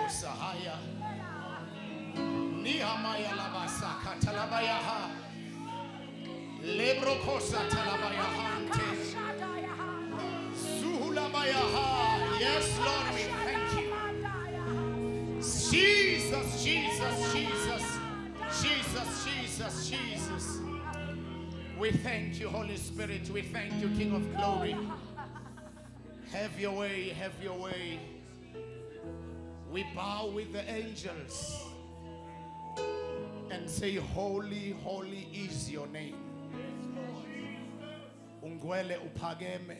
Sahaya Nihamaya Labasa Katalabayaha Lebrokosa Talabayahante Suhulabayaha. Yes, Lord, we thank you. Jesus, Jesus, Jesus, Jesus, Jesus, Jesus. We thank you, Holy Spirit. We thank you, King of Glory. Have your way, have your way. We bow with the angels and say, holy, holy is your name. Ungwele upageme.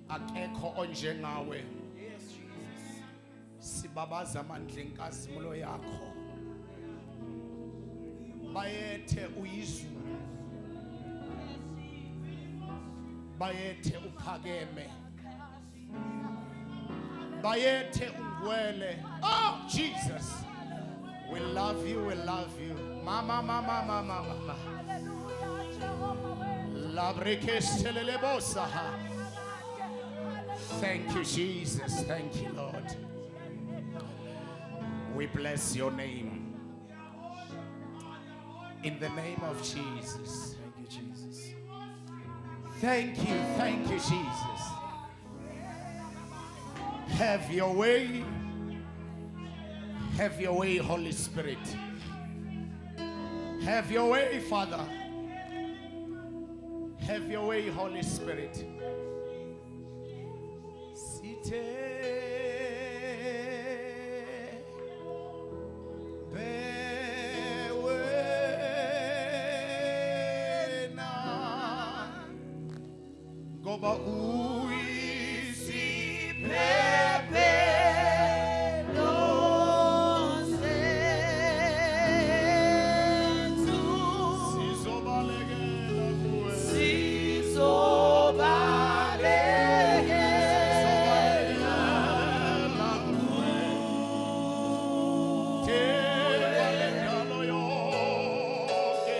Akekho onjengawe. Sibabaza amandla enkazimulo yakho. Bayethe uyizulu. Bayethe uphakeme. Bayethe ungwele. Oh, Jesus. We love you, we love you. Mama, mama, mama, mama. Labrekestelelebosaha. Thank you, Jesus. Thank you, Lord. We bless your name. In the name of Jesus. Thank you, Jesus. Thank you, Jesus. Have your way. Have your way, Holy Spirit. Have your way, Father. Have your way, Holy Spirit. Goba uisi pepe no sentu sizobalegela kuwe sizobalegela kuwe tebalengalo yonke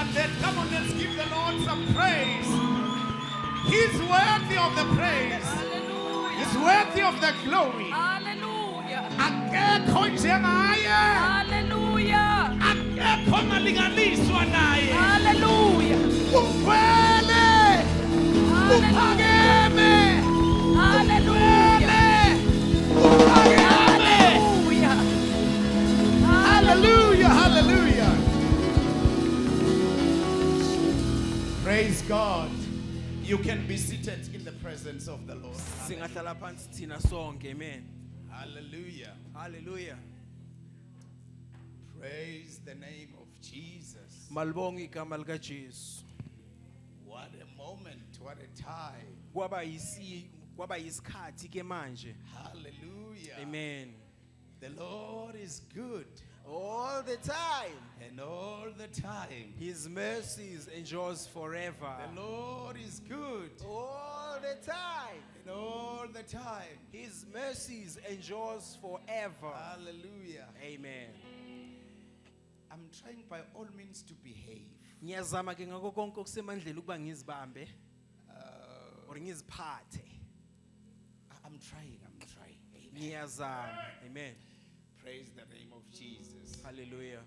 than that. Come on, let's give the Lord some praise. He's worthy of the praise. Hallelujah. He's worthy of the glory. Hallelujah. Akekho njengaye. Hallelujah. Akekho malinganiswa naye. Hallelujah. Uvele. Uphakeme. Hallelujah. Uphakeme. Hallelujah. Hallelujah. Hallelujah. Praise God. You can be seated in the presence of the Lord. Singahlala phansi thina sonke, amen. Hallelujah. Hallelujah. Praise the name of Jesus. Malibonga igama lika Jesu. What a moment. What a time. Kwaba yisikhathi ke manje. Hallelujah. Amen. The Lord is good. All the time. And all the time. His mercies endures forever. The Lord is good. All the time. And all the time. His mercies endures forever. Hallelujah. Amen. I'm trying by all means to behave. Ngiyazama ke ngakho konke okusemandleni ukuba ngizibambe or ngiziphathe. I'm trying. Amen. Ngiyazama. Amen. Praise the name of Jesus. Hallelujah.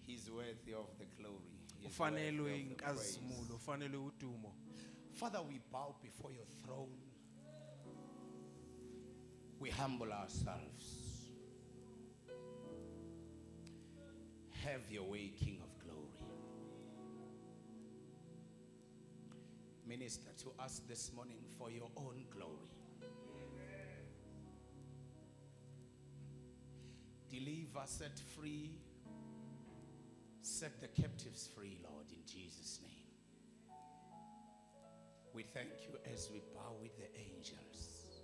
He's worthy of the glory. He's Ufanelwe worthy of the praise. inkazimulo, ufanelwe udumo. Father, we bow before your throne. We humble ourselves. Have your way, King of glory. Minister to us this morning for your own glory. Deliver, set free, set the captives free, Lord, in Jesus' name. We thank you as we bow with the angels.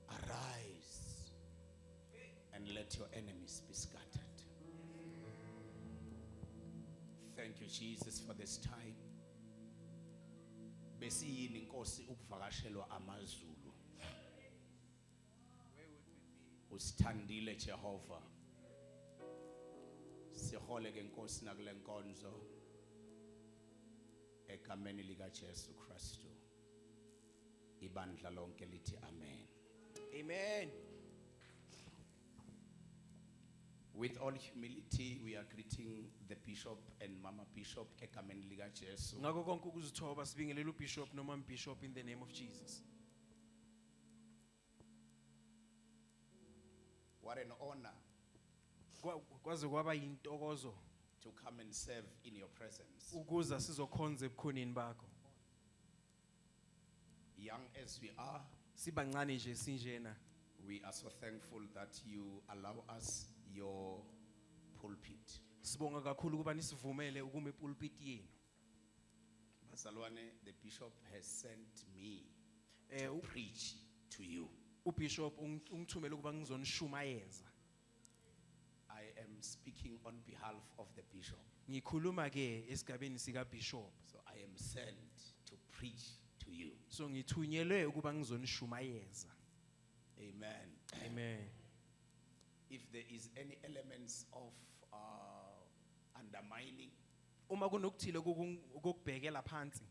Arise and let your enemies be scattered. Thank you, Jesus, for this time. Besiyini inkosi ukuvakashelwa amazulu. Usithandile Jehova. Sihole ke Nkosi nakule nkonzo egameni lika Jesu Kristu. Ibandla lonke lithi amen. Amen. With all humility, we are greeting the Bishop and Mama Bishop egameni lika Jesu. Ngakho konke ukuzithoba sibingelela uBishop noma uBishop in the name of Jesus. What an honor Kwaze kwaba yintokozo to come and serve in your presence. ukuza sizokhonza ebukhoneni bakho. Young as we are, Sibancane nje sinjena. we are so thankful that you allow us your pulpit. Sibonga kakhulu kuba nisivumele ukuma epulpit yenu. Bazalwane, the Bishop has sent me Eh, to preach to you. uBishop ungithumela ukuba ngizonishumayeza. I am speaking on behalf of the Bishop. Ngikhuluma ke esigabeni sika Bishop. So I am sent to preach to you. So ngithunyelwe ukuba ngizonishumayeza. Amen. Amen. If there is any elements of undermining, Uma kunokuthile ukubhekela phansi,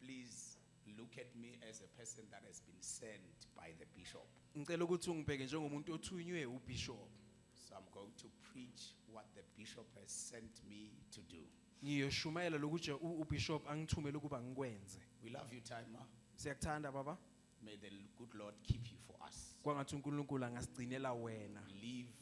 please look at me as a person that has been sent by the Bishop. ngicela ukuthi ungibheke njengomuntu othunywe uBishop. So I'm going to preach what the Bishop has sent me to do. Ngiyoshumayela lokuthi uBishop angithumele ukuba ngikwenze. We love you, Timer. Siyakuthanda baba. May the good Lord keep you for us. Kwangathi uNkulunkulu angasigcinela wena. Live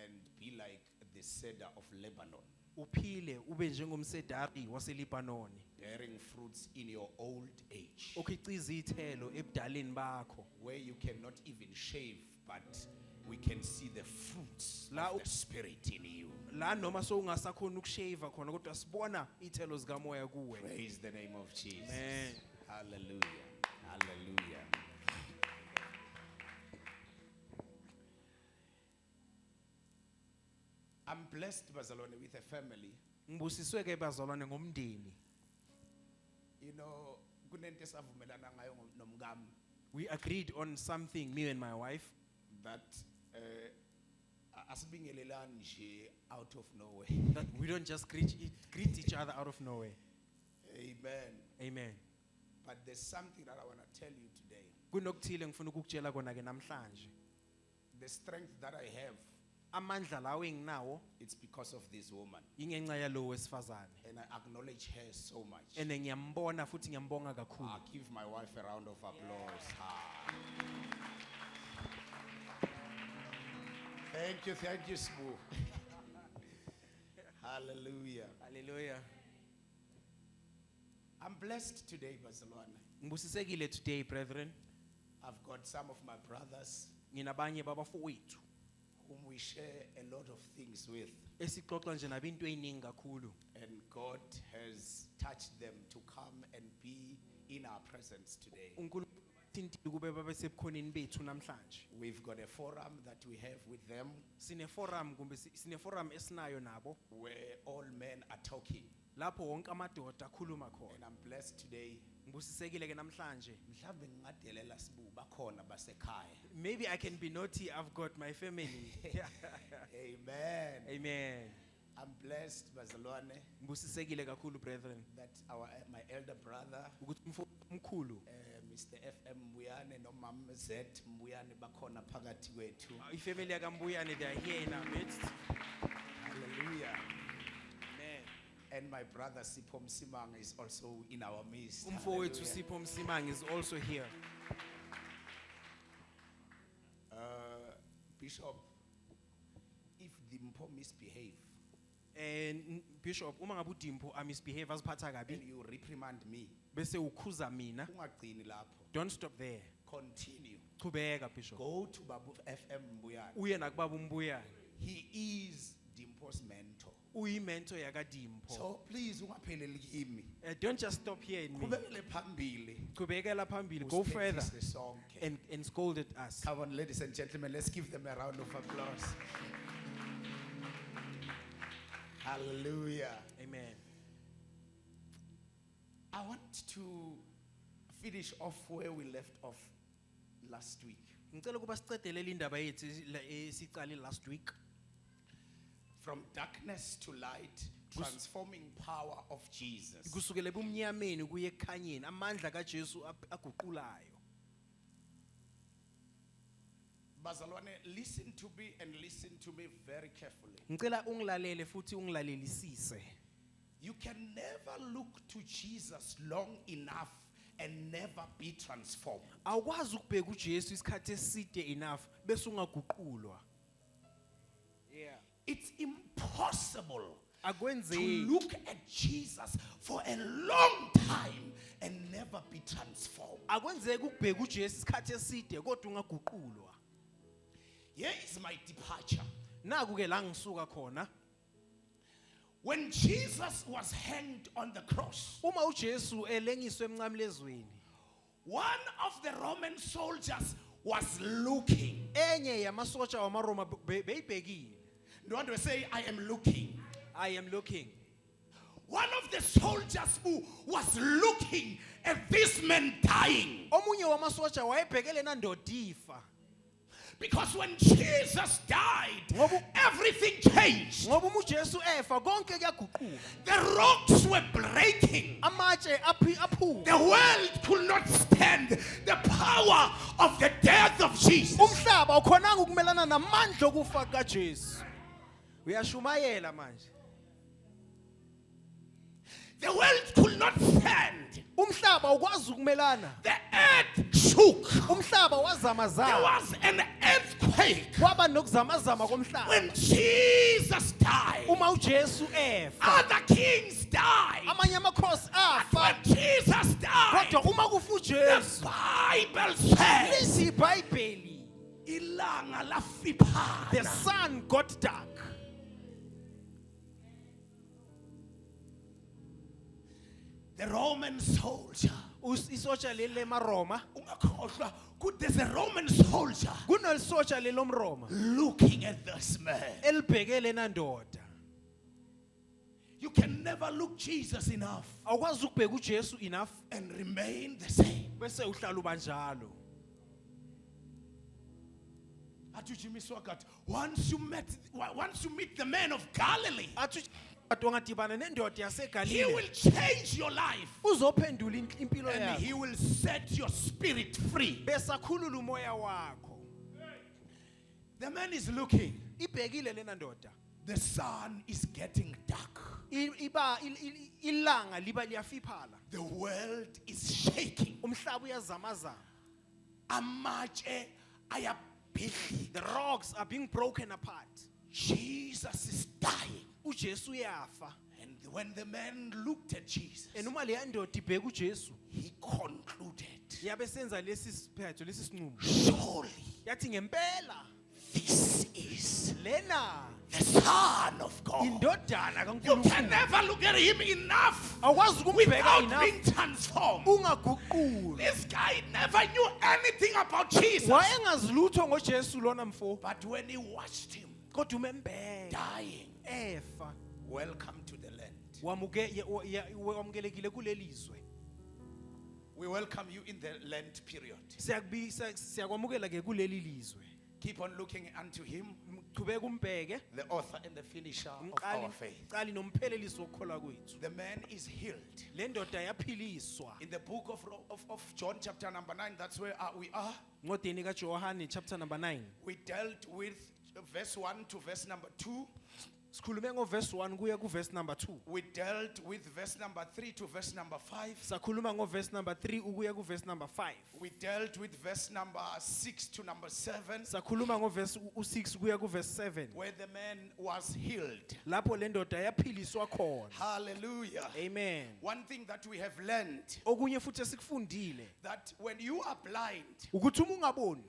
and be like the cedar of Lebanon, Uphile ube njengomsedari waseLebanoni. bearing fruits in your old age, Okhiciza izithelo ebudaleni bakho. where you cannot even shave, but we can see the fruits of the Spirit in you. La noma so ungasakhona ukushave khona kodwa sibona izithelo zikamoya kuwe. Praise the name of Jesus. Amen. Hallelujah. Hallelujah. I'm blessed, Bazalwane, with a family. Ngibusiswe ke bazalwane ngomndeni. You know, kunento esavumelana ngayo nomngami We agreed on something, me and my wife, that asibingelelani nje out of nowhere. That we don't just greet each other out of nowhere. Amen. Amen. But there's something that I want to tell you today. Kunokuthile ngifuna ukukutshela kona ke namhlanje. The strength that I have, Amandla lawo enginawo it's because of this woman. ingenxa yalowo wesifazane. And I acknowledge her so much. Ene ngiyambona futhi ngiyambonga kakhulu. I'll give my wife a round of applause. Thank you, Sbu. Hallelujah. Hallelujah. I'm blessed today, Barcelona. Ngibusisekile today, brethren. I've got some of my brothers Nginabanye babafowethu whom we share a lot of things with. esixoxa nje nabo into eyiningi kakhulu. And God has touched them to come and be in our presence today. uNkulunkulu uthintile kube babe sebukhoneni bethu namhlanje. We've got a forum that we have with them Sine forum esinayo nabo where all men are talking. lapho wonke amadoda akhuluma khona. And I'm blessed today. Ngibusisekile ke namhlanje. Mhlambe ngingadelela Sbu bakhona basekhaya. Maybe I can be naughty. I've got my family. Amen. Amen. I'm blessed, Barcelona, Ngibusisekile kakhulu, brethren, that my elder brother, ukuthi umkhulu Mr. FM Mbuyane no Mam Z Mbuyane bakhona phakathi kwethu. ifamily yakambuyane, they are here in our midst. Hallelujah. Amen. And my brother Sipho Msimang is also in our midst. Umfowethu Hallelujah. Sipho Msimang is also here. Bishop, if the Mpo misbehave And Bishop, uma ngabe uDimpo misbehave aziphatha and kabi you reprimand me, bese ukhuza mina, ungagcini lapho. don't stop there. Continue. Chubeka Bishop. Go to Babu FM Mbuyane. Uye nakubaba umbuyane. He is Dimpo's mentor. Uyimento yakaDimpo. So please ungapheleli kimi. Don't just stop here in me. Kubekele phambili. Chubekela phambili, go further Usiphethise sonke. and scold at us. Come on, ladies and gentlemen, let's give them a round of applause. Hallelujah. Amen. I want to finish off where we left off last week. Ngicela ukuba siqedele indaba yethu esicale last week. From darkness to light, transforming power of Jesus. Kusukela ebumnyameni kuye ekhanyeni, amandla kaJesu aguqulayo. Bazalwane, listen to me and listen to me very carefully. Ngicela ungilalele futhi ungilalelisise. You can never look to Jesus long enough and never be transformed. Awukwazi ukubheka uJesu isikhathi eside enough bese ungaguqulwa. Yeah. It's impossible to Akwenzeki look at Jesus for a long time and never be transformed. akwenzeki ukubheka uJesu isikhathi eside kodwa ungaguqulwa. Here is my departure. Naku ke la ngisuka khona. When Jesus was hanged on the cross, Uma uJesu elengiswe emncamlezweni, one of the Roman soldiers was looking. enye yamasotsha wamaRoma beyibhekile. No one will say, I am looking. I am looking. One of the soldiers who was looking at this man dying. Omunye wamasotsha wayebhekele nandoda ifa. Because when Jesus died, everything changed. Ngoba uJesu efa konke kuyaguquka. The rocks were breaking. Amatshe aphuka. The world could not stand the power of the death of Jesus. Umhlaba ukhonanga ukumelana namandla okufa kaJesu. Uyashumayela manje. The world could not stand. Umhlaba ukwazi ukumelana. The earth shook. Umhlaba There wazamazama. was an earthquake. Kwaba nokuzamazama komhlaba. When Jesus died, Uma uJesu efa, other kings died. amanye amakhosi But when afa. Jesus died, Kodwa uma kufa the uJesu, Bible says, lithi iBhayibheli, ilanga the lafiphana. sun got dark. The Roman soldier. Isotsha leli lemaRoma, Ungakhohlwa, there's a Roman soldier kunesotsha leli lomRoma looking at this man. elibhekele nandoda. You can never look Jesus enough Awukwazi ukubheka uJesu enough and remain the same. bese uhlala ubanjalo. Athi uJimmy Swaggart, once you meet the man of Galilee, athi ungadibana nendoda he yaseGalile will change your life uzophendula impilo and yakho he will set your spirit free. besakhulula umoya wakho. The man is looking. Ibhekile lena ndoda. The sun is getting dark. Ilanga liba liyafiphala. The world is shaking. Umhlaba uyazamazama. Amatshe ayabhidlika. The rocks are being broken apart. Jesus is dying. uJesu uyafa. And when the man looked at Jesus, Enuma le ndoda ibheka uJesu. he concluded, Yabe senza lesi siphetho lesi sinqumo. surely Yathi ngempela this is lena the Son of God. indodana You can kaNkulunkulu. never look at him enough Awukwazi ukumbheka without enough being transformed. ungaguqulwa. This guy never knew anything about Jesus. Wayengazi lutho ngoJesu lona mfo. But when he watched him Kodwa umembheka dying, efa. welcome to the land. Wamukelekile kulelizwe. We welcome you in the Lent period. Siyakwamukela ke kuleli lizwe. Keep on looking unto him, Qhubeka umbheke the author and the finisher of our faith. umqali nomphelelisi wokukholwa kwethu. The man is healed. Le ndoda yaphiliswa. In the book of John chapter number 9, that's where we are. Ngodeni kaJohane chapter number 9. We dealt with verse 1 to verse number 2. Sikhulume ngoverse 1 kuya kuverse number 2. We dealt with verse number 3 to verse number 5. Sakhuluma ngoverse number 3 ukuya kuverse number 5. We dealt with verse number 6 to number 7, Sakhuluma ngoverse u6 kuya kuverse 7. where the man was healed. Lapho le ndoda yaphiliswa khona. Hallelujah. Amen. One thing that we have learned, Okunye futhi esikufundile that when you are blind, ukuthi uma ungaboni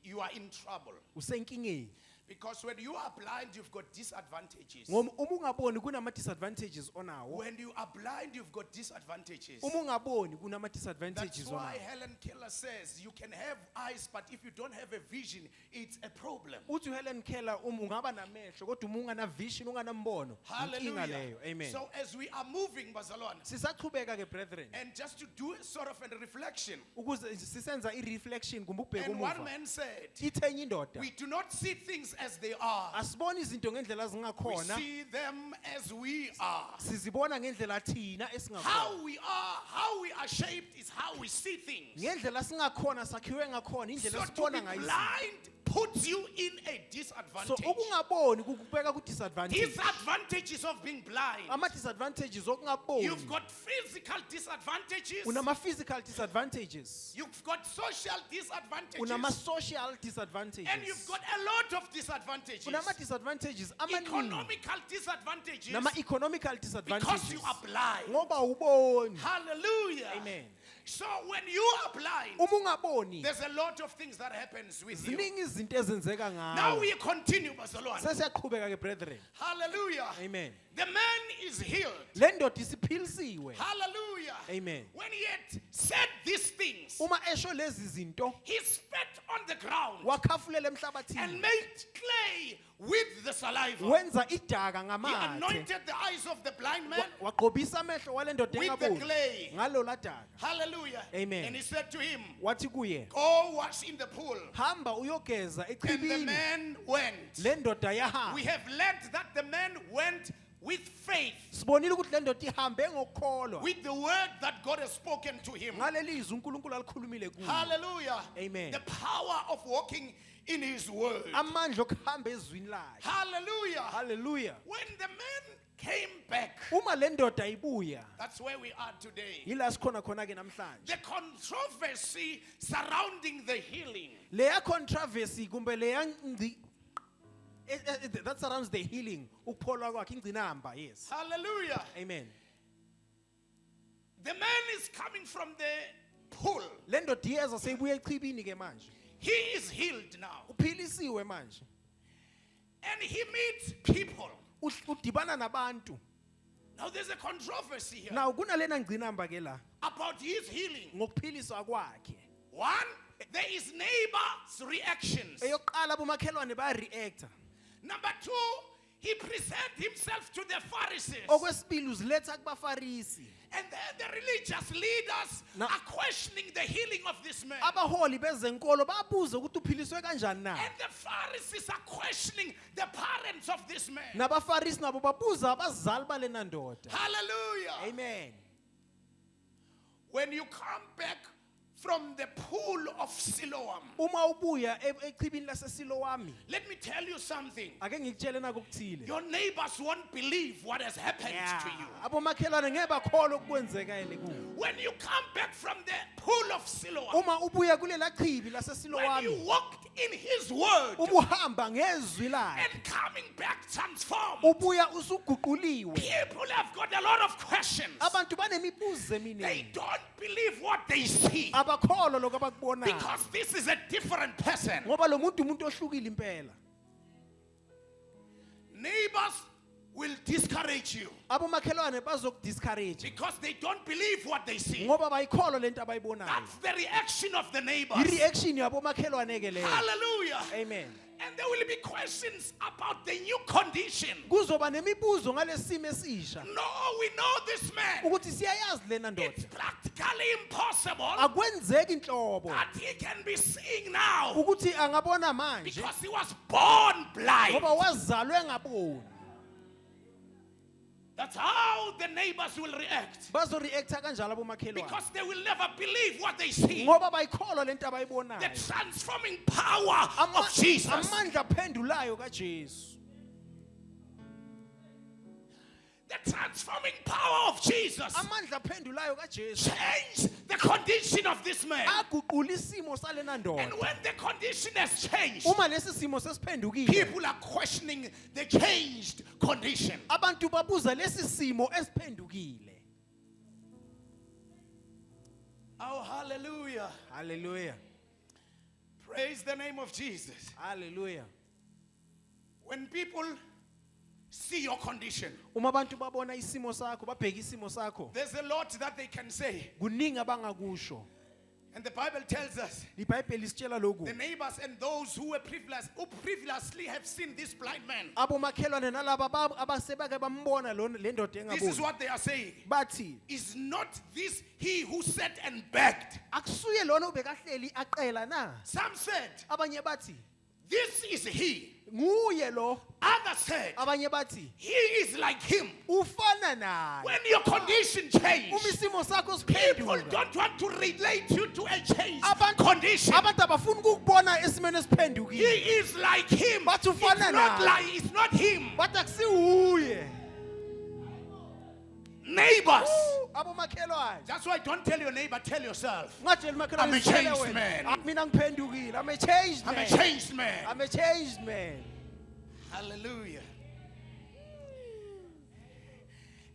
you are in trouble. usenkingeni. Because when you are blind, you've got disadvantages. Ngoba uma ungaboni kunama disadvantages onawo. When you are blind, you've got disadvantages. Uma ungaboni kunama That's disadvantages why onawo. Helen Keller says you can have eyes, but if you don't have a vision, it's a problem. Uthi Helen Keller ungaba namehlo kodwa uma ungana vision unganambono. Inkinga Hallelujah. leyo. Amen. So as we are moving, Bazalwane, Sisaqhubeka ke brethren. and just to do sort of a reflection, Ukuze sisenza ireflection kumbe ukubheka and one umuva. man said, Ithe enye indoda. we do not see things as they are. Asiboni izinto ngendlela We zingakhona. see them as we are. Sizibona ngendlela thina esingakhona. How we are shaped is how we see things. Ngendlela singakhona sakhiwe ngakhona So indlela to be sibona ngayo. blind puts you in a So disadvantage. ukungaboni kukubeka ku disadvantage. Disadvantages of being blind. Ama disadvantages okungaboni. You've got physical disadvantages. Unama physical disadvantages. You've got social disadvantages. Unama social disadvantages. And you've got a lot of disadvantages. Unama disadvantages amaningi. Economical disadvantages. Nama economical disadvantages. Because you are blind. Ngoba uboni. Hallelujah. Amen. So when you are blind, Uma ungaboni there's a lot of things that happens with you. ziningi izinto ezenzeka Now ngawe. we continue, Barcelona. Sesiyaqhubeka ke brethren. Hallelujah. Amen. The man is healed. Le ndoda isiphilisiwe. Hallelujah. Amen. When he had said these things, Uma esho lezi zinto he spat on the ground wakhafulela and emhlabathini. made clay with the saliva. Wenza idaka He ngamathe. anointed the eyes of the blind man Waqobisa amehlo wale ndoda with the engaboni. clay. Ngalo ladaka. Hallelujah. Amen. And he said to him, Wathi kuye, go wash in the pool. hamba uyogeza And the echibini. man went. Le ndoda We yahamba. have learned that the man went with faith, Sibonile ukuthi le ndoda ihambe ngokukholwa. with the word that God has spoken to him. Ngalelizwi uNkulunkulu alikhulumile kuye. Hallelujah. Amen. The power of walking in his word. Amandla okuhamba ezwini lakhe. Hallelujah. Hallelujah. When the man came back, Uma le ndoda ibuya, that's where we are today. yila sikhona khona ke namhlanje. The controversy surrounding the healing. Leya controversy kumbe leya ngci that surrounds the healing, ukupholwa kwakhe ingcinamba, yes. Hallelujah. Amen. The man is coming from the pool. Le ndoda iyeza seyibuya echibini ke manje. He is healed now. Uphilisiwe manje. And he meets people. Udibana nabantu. Now there's a controversy here Now kunalena ngcinamba ke la about his healing. ngokuphiliswa kwakhe. One, there is neighbors' reactions. Eyokuqala bomakhelwane baya reacta. Number two, he presents himself to the Pharisees. Okwesibili uziletha kubafarisi. And then the religious leaders Na- are questioning the healing of this man. abaholi bezenkolo babuza ukuthi uphiliswe kanjani na. And the Pharisees are questioning the parents of this man. Nabafarisi nabo babuza abazali balena ndoda. Hallelujah. Amen. When you come back from the pool of Siloam, Uma ubuya echibini laseSilowami, let me tell you something. ake ngikutshele nako okuthile. Your neighbors won't believe what has happened to you. Abomakhelwane ngeke bakholwe okukwenzekile kuwe. When you come back from the pool of Siloam, Uma ubuya kulela chibi when you laseSilowami, walked in his word ubuhamba ngezwi lakhe. and coming back transformed, Ubuya usuguquliwe. people have got a lot of questions. Abantu banemibuzo They eminingi. don't believe what they see Abakholwa lokho abakubonayo. because this is a different person. Ngoba lo muntu umuntu ohlukile impela. Neighbors will discourage you Abomakhelwane bazokudiscourage because they don't believe what they see. ngoba bayikholwa lento abayibonayo. That's the reaction of the neighbors. I-reaction yabomakhelwane ke leyo. Hallelujah. Amen. And there will be questions about the new condition. Kuzoba nemibuzo ngalesimo esisha. No, we know this man. Ukuthi siyayazi lena It's ndoda. practically impossible Akwenzeki inhlobo that he can be seeing now ukuthi angabona manje because he was born blind. ngoba wazalwe ngaboni. That's how the neighbors will react Bazoreacta kanjalo abomakhelwane. because they will never believe what they see. Ngoba bayikholwa lento The abayibonayo. transforming power of Jesus. Amandla aphendulayo kaJesu. The transforming power of Jesus Amandla aphendulayo kaJesu. changed the condition of this man. Aguqula isimo salena And ndoda. when the condition has changed, Uma lesi simo sesiphendukile, people are questioning the changed condition. abantu babuza lesi simo esiphendukile. Oh, hallelujah. Hallelujah. Praise the name of Jesus. Hallelujah. When people see your condition, Uma abantu babona isimo sakho, babheka isimo sakho, there's a lot that they can say. kuningi abangakusho. And the Bible tells us iBhayibheli isitshela lokhu. the neighbors and those who were who previously have seen this blind man. Abomakhelwane nalaba abasebake bambona le ndoda This is engaboni. what they are saying. Bathi, Is not this he who sat and begged? akusuye lona ubekahleli aqela na? Some said, Abanye bathi, this is he. nguye lo. Others said, Abanye bathi, he is like him. ufana naye. When your condition Uma changes, isimo sakho people siphenduka. don't want to relate you to a changed Abantu condition. abantu abafuni ukubona esimeni He esiphendukile. is like him. But It's ufana not naye. like it's not him. Bathi akusiwuye. Neighbors. Abomakhelwane. That's why don't tell your neighbor, tell yourself. Ngatshela umakhelwane I'm a sitshele changed wena. man. Mina ngiphendukile. I'm a changed I'm a man. changed man. I'm a changed man. Hallelujah.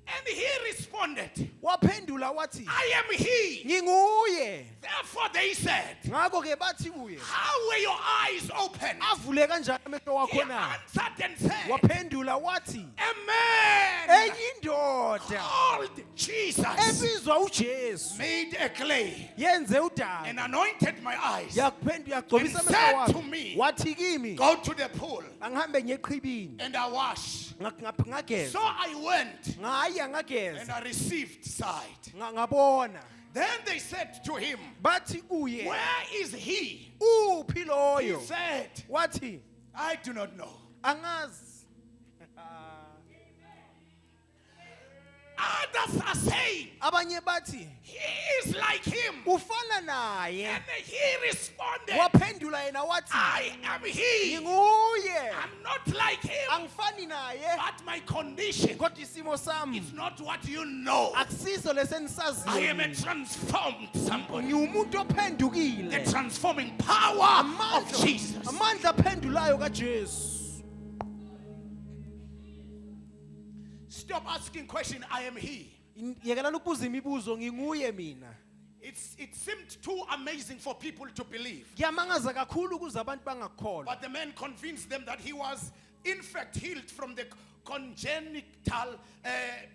And he responded, Waphendula wathi, I am he. nginguye. Therefore they said, Ngakho ke bathi kuye, how were your eyes open? avule kanjani amehlo He wakho na? answered and said, Waphendula wathi, a man enye indoda called Jesus ebizwa uJesu made a clay yenze udaka. and anointed my eyes. Yagcobisa And amehlo said to wakho. me, Wathi kimi, Go to the pool angihambe ngiye eqhibini. and I wash. Ngageza. So I went Ngaya and ngageza. I received sight. Ngabona. Then they said to him, Bathi kuye, where is he? uphi He loyo? said, Wathi, I do not know. angazi. Others are saying, Abanye bathi, he is like him. ufana naye. And he responded, Waphendula yena wathi, I am he. nginguye. I'm not like him. Angifani naye. But my condition Kodwa isimo sami is not what you know. akusiso I am a lesenisaziyo. transformed somebody. Ngiwumuntu The ophendukile. transforming power of Amandla Jesus. amandla aphendulayo kaJesu. Stop asking question. I am he. Yekelani ukubuza imibuzo nginguye mina. It seemed too amazing for people to believe. Kuyamangaza kakhulu ukuze abantu bangakholwa. But the man convinced them that he was in fact healed from the congenital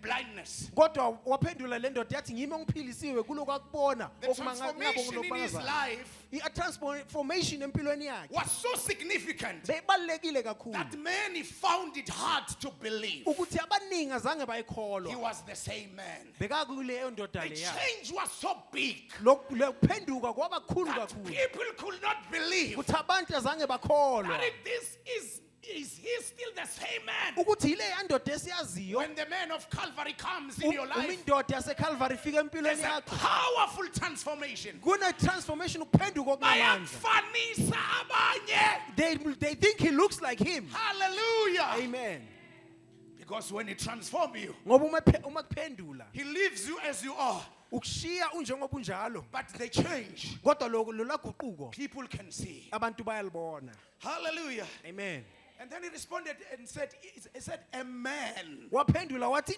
blindness. Kodwa waphendula le ndoda yathi ngime ngiphilisiwe kuloko akubona The transformation in his life transformation empilweni yakhe was so significant bebalekile kakhulu that many found it hard to believe ukuthi abaningi azange he bayikholwa was the same man. bekakuleyo ndoda The leya change was so big lokuphenduka kwaba kukhulu that kakhulu people could not believe ukuthi abantu azange bakholwa that this is he still the same man. ukuthi ile yandoda esiyaziyo When the man of Calvary comes in your uma life, indoda yaseCalvary ifika there's empilweni a yakho powerful transformation. kune transformation ukuphenduka okunamandla Bayamfanisa abanye. they think he looks like him Hallelujah. amen Because when he transforms you, ngoba uma kuphendula he leaves you as you are. ukushiya unjengoba unjalo But the change, kodwa lo laguquko people can see. abantu bayalibona Hallelujah. amen And then he responded and said, a man, waphendula wathi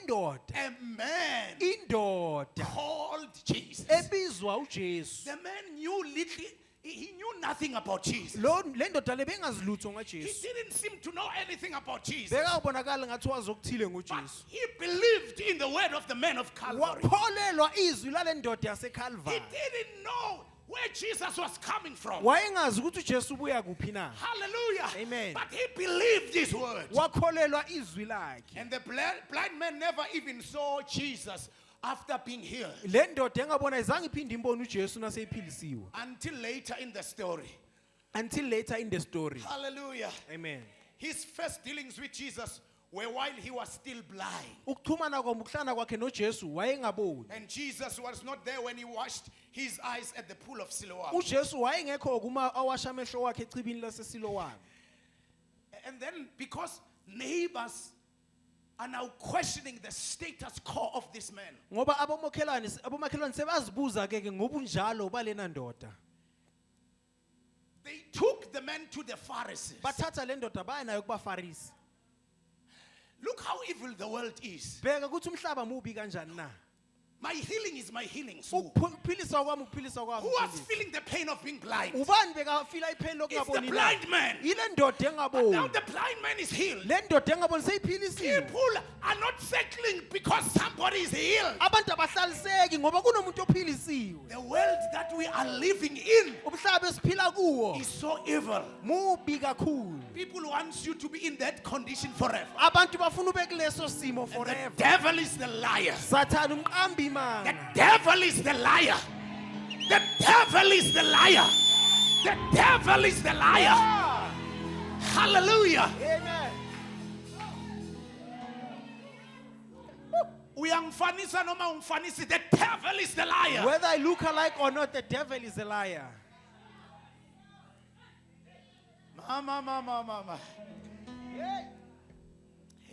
indoda called Jesus. ebizwa uJesu The man knew little, he knew nothing about Jesus. le ndoda le bengazilutho He ngaJesu didn't seem to know anything about Jesus. bekabonakala ngathi wazi okuthile But ngoJesu he believed in the word of the man of Calvary. wakholelwa izwi lale ndoda He yaseCalvary didn't know where Jesus was coming from. wayengazi ukuthi uJesu ubuya kuphi na Hallelujah. Amen. But he believed his word. wakholelwa izwi lakhe And the blind man never even saw Jesus after being healed le ndoda engabona izange iphinde imbone uJesu naseyiphilisiwe until later in the story. until later in the story Hallelujah. amen His first dealings with Jesus were while he was still blind. ukuxhumana ukuhlana kwakhe noJesu wayengaboni And Jesus was not there when he washed his eyes at the pool of Siloam. uJesu wayengekho kuma awasha amehlo wakhe echibini laseSiloam And then because neighbors are now questioning the status quo of this man, ngoba abomakhelwane sebazibuza ke ngobunjalo balena ndoda they took the man to the Pharisees. bathatha le ndoda baya nayo kubaFarisi Look how evil the world is. bheka ukuthi umhlaba mubi kanjani na My healing is my healing. So ukuphilisa kwami ukuphilisa kwami who was feeling the pain of being blind? ubani bekafila ipheni It's the lokungaboni na blind man. ile ndoda Now engaboni the blind man is healed. le ndoda engaboni seyiphilisiwe People are not settling because somebody is healed. abantu abahlaliseki ngoba kunomuntu ophilisiwe The world that we are living in umhlaba esiphila kuwo is so evil. mubi kakhulu People want you to be in that condition forever. abantu bafuna ube kuleso simo The forever devil is the liar. sathana umqambi The imanga devil is the liar. The devil is the liar. The devil is the liar. Hallelujah. amen Uyangfanisa noma ungfanisi, the devil is the liar. whether I look alike or not the devil is a liar Mama.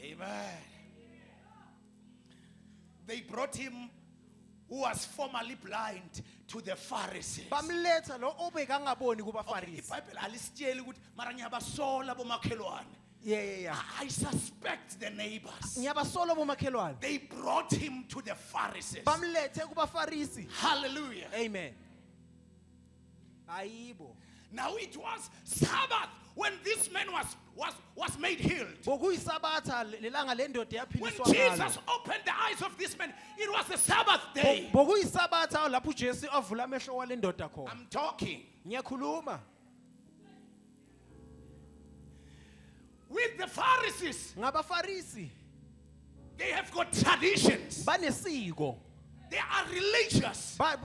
Amen. They brought him who was formerly blind to the Pharisees. bamletha lo obekangaboni kubaFarisi iBhayibheli alisitsheli ukuthi mara ngiyabasola bomakhelwane. yeah I suspect the neighbors. ngiyabasola bomakhelwane They brought him to the Pharisees. bamlethe kubaFarisi Hallelujah. amen ayibo Now it was Sabbath when this man was made healed. bokuyisabatha lelanga le ndoda When yaphiliswa Jesus opened the eyes of this man, it was the Sabbath day. bokuyisabatha lapho uJesu avula amehlo wale ndoda khona I'm talking. ngiyakhuluma With the Pharisees, ngabaFarisi they have got traditions. banesiko They are religious. ba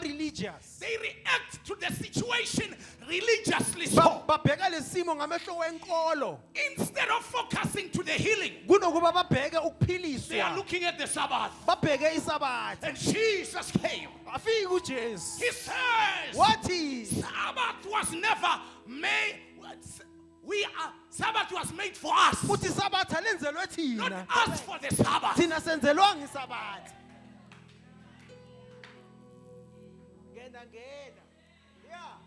religious They react to the situation religiously so. babheka lesimo ngamehlo wenkolo Instead of focusing to the healing, kunokuba babheke they are ukuphiliswa looking at the Sabbath. babheke isabatha And Jesus came. afika uJesu He says, wathi Sabbath was never made. Sabbath was made for us, uthi isabatha lenzelwe not thina us for the Sabbath. thina senzelwanga isabatha ngena yeah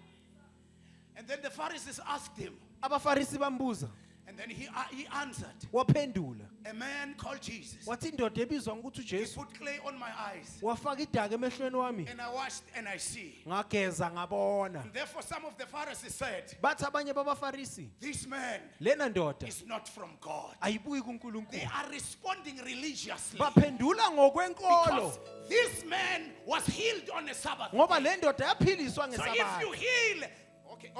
And then the Pharisees asked him, abaFarisi bambuza and then he answered, waphendula a man called Jesus. wathi indoda ebizwa ngokuthi He uJesu put clay on my eyes. wafaka idaka emehlweni wami And I washed and I see. ngageza ngabona. And therefore, some of the Pharisees said, Bathi abanye babaFarisi, this man lena ndoda is not from God. ayibuyi They kuNkulunkulu. are responding religiously. Baphendula ngokwenkolo Because this man was healed on a Sabbath. ngoba le ndoda yaphiliswa So if ngeSabatha. you heal, okay,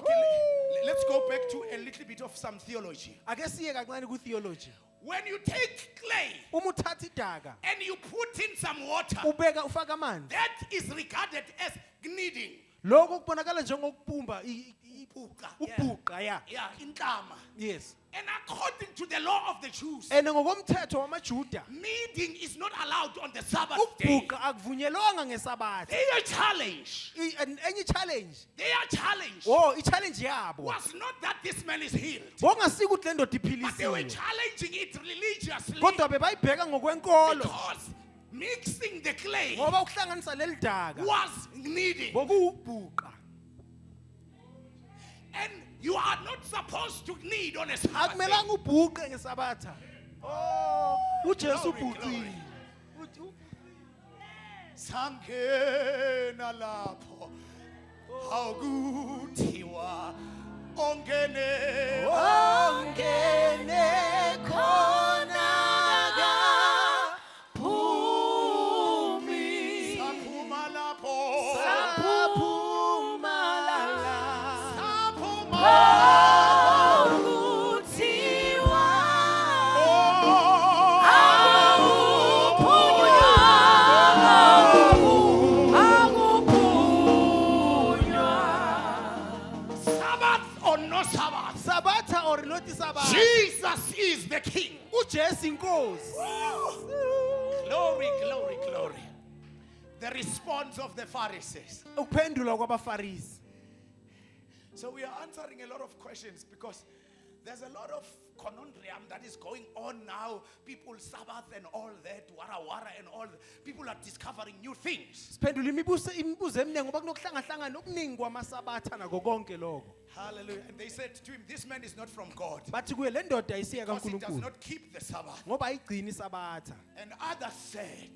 let's go back to a little bit of some theology. Ake siye kancane ku-theology. When you take clay Uma uthatha idaka and you put in some water, ufaka amanzi, that is regarded as kneading. lokho kubonakala njengokubumba Yeah. ukubhuqa ya. Yeah, intlama. Yes. And according to the law of the Jews, And ngokomthetho wamaJuda kneading is not allowed on the Sabbath day. ukubhuqa akuvunyelwanga ngeSabatha. Their challenge, Enye challenge. I-challenge yabo. was not that this man is healed, Bongasiki ukuthi le ndoda but they were iphilisiwe. challenging it religiously Kodwa bebayibheka ngokwenkolo. because mixing the clay Ngoba ukuhlanganisa leli daka was kneading. bokuwubhuqa. And you are not supposed to knead on a Sabbath day. Akumelanga ubhuqe ngeSabatha. Oh, uJesu Glory, ubhuqile. Sangena lapho awukuthiwa ongene Ongene khona kaphumi. saphuma lapho Saphuma la. saphuma Ukuthiwa Sabbath or no Sabbath, Sabatha or not Sabatha. Jesus is the King. uJesu inkosi. Glory, glory, glory. The response of the Pharisees. Ukuphendula kwabaFarisi. So we are answering a lot of questions because there's a lot of conundrum that is going on now. People Sabbath and all that, wara and all that. People are discovering new things. Siphendula imibuzo eminingi ngoba kunokuhlangahlangana okuningi kwamaSabatha nako konke lokho. Hallelujah. And they said to him, this man is not from God Bathi kuye le ndoda ayisiya because he does kaNkulunkulu not keep the Sabbath. ngoba ayigcini iSabatha. And others said,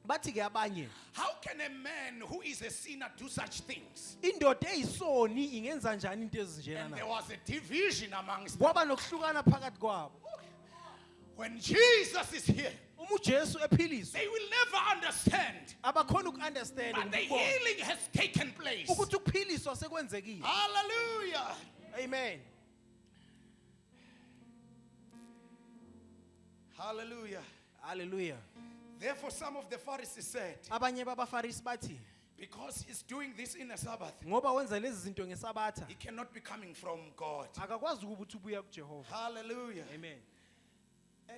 Bathi ke abanye, how can a man who is a sinner do such things? indoda eyisoni ingenza njani into ezinjena And na? there was a division amongst them. Kwaba nokuhlukana phakathi kwabo. When Jesus is here, Uma uJesu ephiliswa, they will never understand. abakhona ukunderstand But the ukubona healing has taken place. ukuthi ukuphiliswa sekwenzekile. Hallelujah. Amen. Hallelujah. Hallelujah. Therefore, some of the Pharisees said, Abanye babaFarisi bathi, because he's doing this in a Sabbath, ngoba wenza lezi zinto ngeSabatha, he cannot be coming from God. akakwazi ukuthi ubuya kuJehova. Hallelujah. Amen.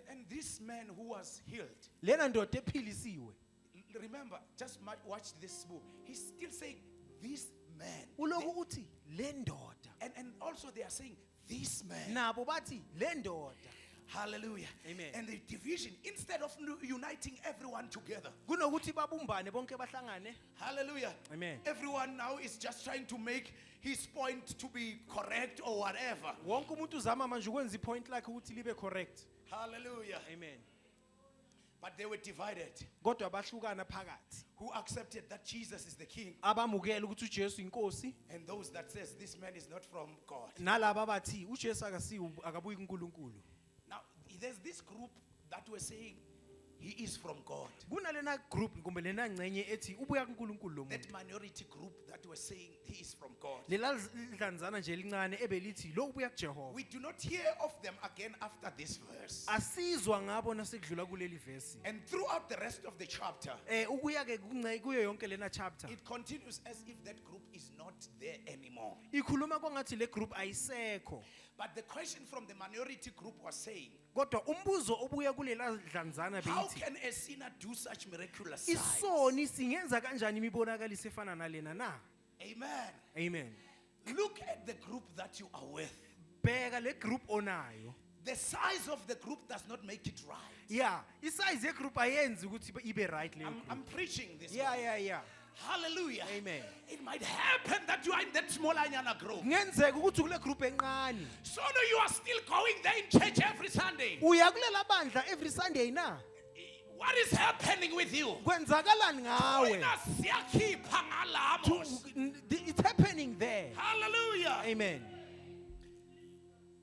And this man who was healed, Lena ndoda ephilisiwe. remember, just watch this book. He's still saying, this man. Uloku uthi le ndoda. And also they are saying, this man. Nabo bathi le ndoda. Hallelujah. Amen. And the division, instead of uniting everyone together. Kunokuthi babumbane bonke bahlangane. Hallelujah. Amen. Everyone now is just trying to make his point to be correct or whatever. Wonke umuntu uzama manje ukwenza ipoint lakhe ukuthi libe correct. Hallelujah. Amen. But they were divided. Kodwa bahlukana phakathi. Who accepted that Jesus is the king, Abamukela ukuthi uJesu inkosi, and those that says this man is not from God. nalabo bathi uJesu akabuyi kuNkulunkulu. Now, there's this group that were saying he is from God. Kunalena group kumbe lena ngcenye ethi ubuya kuNkulunkulu lo That muntu. minority group that were saying he is from God. Lela dlanzana nje elincane ebelithi lo ubuya kuJehova. We do not hear of them again after this verse. Asizwa ngabo nasekudlula kuleli verse. And throughout the rest of the chapter, Ukuya ke kuyo yonke lena chapter. it continues as if that group is not there anymore. Ikhuluma kongathi le group ayisekho. But the question from the minority group was saying, Kodwa umbuzo obuya kulela dlanzana how beyithi can a sinner do such miraculous signs? isoni singenza kanjani imibonakaliso efana nalena na? Amen. Amen. Look at the group that you are with. Bheka le group onayo. The size of the group does not make it right. Yeah, isize ye group ayenzi ukuthi ibe right le I'm group. preaching this. Yeah, one. yeah, yeah. Hallelujah. Amen. It might happen that you are in that small Anyana group. Kungenzeka ukuthi ukule group encane. So no, you are still going there in church every Sunday. Uya kulela bandla every Sunday na. What is happening with you? Kwenzakalani ngawe? Wena siyakhipha ngalamos. It's happening there. Hallelujah. Amen.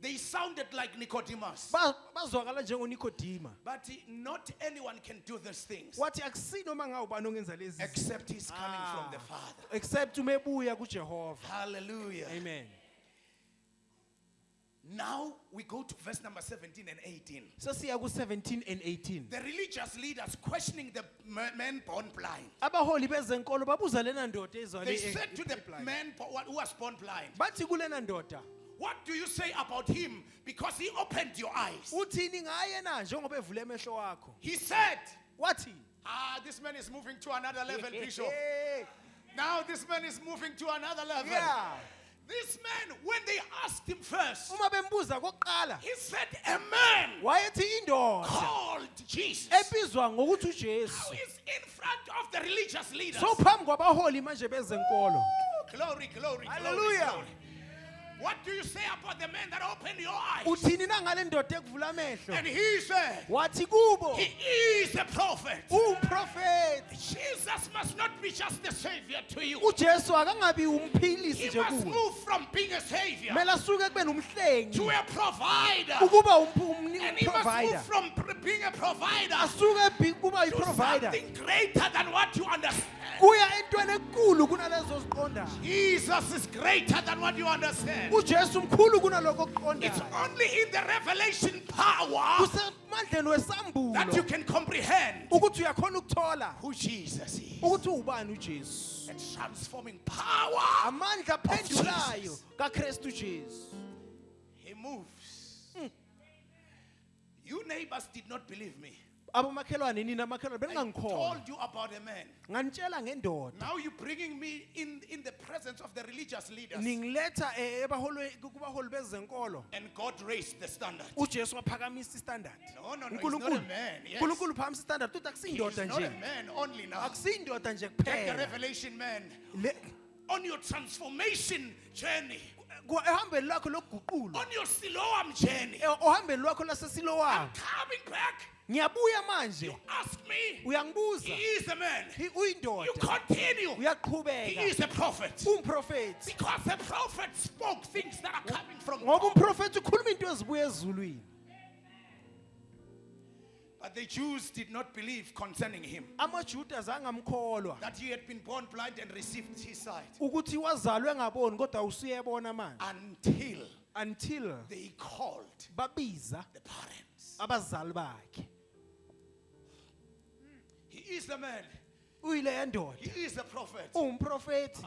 They sounded like Nicodemus. Bazwakala njengoNikodima. But not anyone can do these things Wathi akusino mangawubani ongenza lezi. except he's coming from the Father. Except umebuya kuJehova. Hallelujah. Amen. Now we go to verse number 17 and 18. Sesiya ku 17 and 18. The religious leaders questioning the man born blind. Abaholi bezenkolo babuza lena ndoda ezwane. They said to the man who was born blind, Bathi kulena ndoda, what do you say about him because he opened your eyes? uthini ngaye na njengoba evule emehlo wakho? He said, Wathi? this man is moving to another level, Bishop. Hey. Now this man is moving to another level. Yeah. This man, when they asked him first, Uma bembuza kokuqala, he said, a man wayethi indoda called Jesus. ebizwa ngokuthi Who uJesu. is in front of the religious leaders. So phambi kwabaholi manje bezenkolo. Glory, glory, Hallelujah. glory, glory. What do you say about the man that opened your eyes? Uthini na ngale ndoda ekuvula amehlo? And he said, Wathi kubo, he is a prophet. umprofeti. Jesus must not be just the savior to you. uJesu akangabi He umphilisi nje must kuwe. move from being a savior Mela asuke kubeni umhlengi to a provider. ukuba And he must provider. move from being a provider Asuke kuba to i-provider. something greater than what you understand. Kuya entweni enkulu kunalezo ziqondayo. Jesus is greater than what you understand. uJesu mkhulu kunaloko It's okuqondayo. only in the revelation power Kusemandleni that you wesambulo can comprehend ukuthi uyakhona ukuthola who Jesus is. ukuthi ubani uJesu. A transforming power. Amandla aphendulayo kaKristu Jesu. He moves. You neighbors did not believe me. Abomakhelwane nina makhelwane I told beningangikholwa. you about a man. Nganitshela ngendoda. Now you're bringing me in the presence of the religious leaders. Ningiletha kubaholi bezenkolo. And God raised the standard. uJesu waphakamisa istandard. No, no, no. He's not a man. Yes. uNkulunkulu phakamisa istandard tuthi He's akusindoda not a nje. man only now. Akusindoda nje Take the kuphela. revelation man. Le- On your transformation journey. Ehambeni lakho lokuguqulwa. On your Siloam journey. Ohambeni lwakho laseSilowamu. Coming back. Ngiyabuya manje. Ask me. He Uyangibuza. is a man. Uyindoda. You continue. He Uyaqhubeka. is a prophet. Umprofeti. Because the prophet spoke things that are coming from Ngoba God. umprofeti ukhuluma into ezibuya ezulwini. But the Jews did not believe concerning him AmaJuda zangamkholwa that he had been born blind and received his sight ukuthi wazalwe ngaboni kodwa usuyebona manje. Until they called babiza the parents. abazali bakhe. He is the man. Uyile ndoda. He is the prophet. Umprofeti.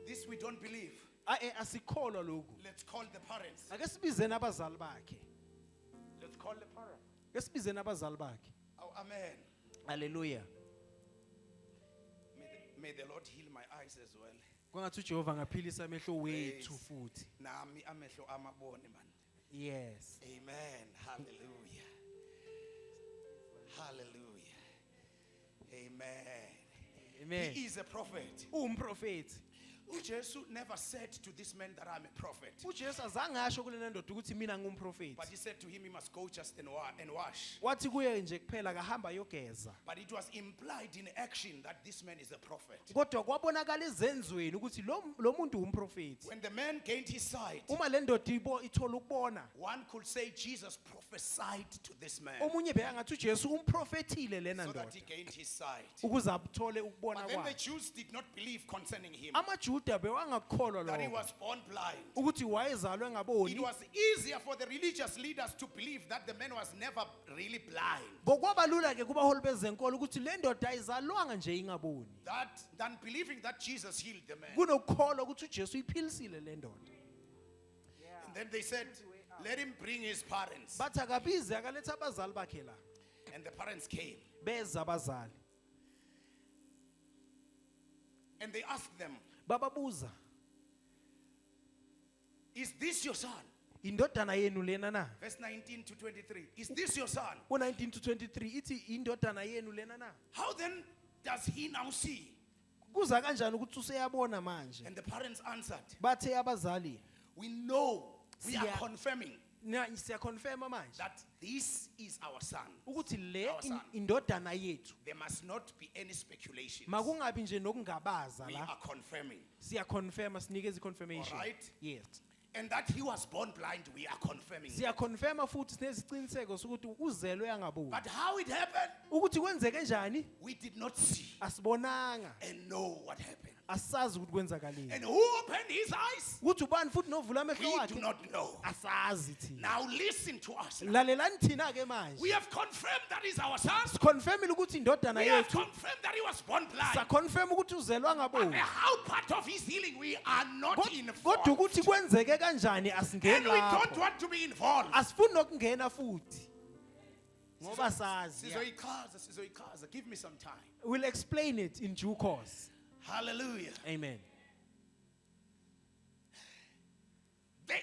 This we don't believe. Asikholwa lokhu. Let's call the parents. Ake sibizeni abazali bakhe. Let's call the parents. Ake sibizeni abazali bakhe. Oh, amen. Hallelujah. May the Lord heal my eyes as well. Kwangathi uJehova ngaphilisa amehlo wethu Praise. futhi. Nami amehlo amabone man. Yes. Amen. Hallelujah. Hallelujah. Amen. Amen. He is a prophet. Umprofeti. uJesu never said to this man that I'm a prophet. uJesu azange asho kulena ndoda ukuthi mina ngumprofeti. But he said to him he must go just and wash. Wathi kuye nje kuphela kahamba yogeza. But it was implied in action that this man is a prophet. Kodwa kwabonakala ezenzweni ukuthi lo muntu umprofeti. When the man gained his sight, Uma le ndoda ithola ukubona, one could say Jesus prophesied to this man omunye bheka ngathi uJesu umprofetile lena so that ndoda he gained his sight. ukuze athole ukubona But then the kwakhe. Jews did not believe concerning him AmaJuda bewangakholwa that he lokho was born blind. ukuthi wayezalwe It ngaboni. was easier for the religious leaders to believe that the man was never really blind Bokwabalula ke kubaholi bezenkolo ukuthi le ndoda ayizalwanga nje ingaboni. than believing that Jesus healed the man. Kunokukholwa ukuthi uJesu iphilisile le ndoda. And then they said, let him bring his parents. Bathi akabize akaletha abazali bakhe la. And the parents came. Beza abazali. And they asked them, Bababuza, is this your son? indodana yenu lena na? Verse 19 to 23. Is this your son? 19 to 23 ithi indodana yenu lena na? How then does he now see? kuza kanjani ukuthi useyabona manje? And the parents answered, Bathe abazali, we know, we are Siya- confirming siyakonfirma manje that this is our son. ukuthi le Our son. indodana yethu There must not be any speculations. makungabi nje nokungabaza We la. are confirming. Siyakonfirma, sinikeza confirmation. Alright. Yes. And that he was born blind, we are confirming. Siyakonfirma futhi sineziciniseko sokuthi uzelwe angaboni. But how it happened, Ukuthi kwenzeke njani? we did not see Asibonanga. and know what happened. Asazi ukuthi kwenzakaleni. And who opened his eyes? Ukuthi ubani futhi novula amehlo We do wakhe? not know. Asazi thina. Now listen to us. Lalelani thina ke manje. We have confirmed that is our son. Sikonfirmile ukuthi indodana We have yethu. confirmed that he was born blind. Sakonfirma ukuthi uzelwe But angaboni. how part of his healing we are not Kodwa involved. ukuthi kwenzeke kanjani And asingeni we don't lapho. want to be involved. Asifuni nokungena futhi. Ngoba sazi. Sizoikaza. Give me some time. We'll explain it in due course. Hallelujah. Amen. The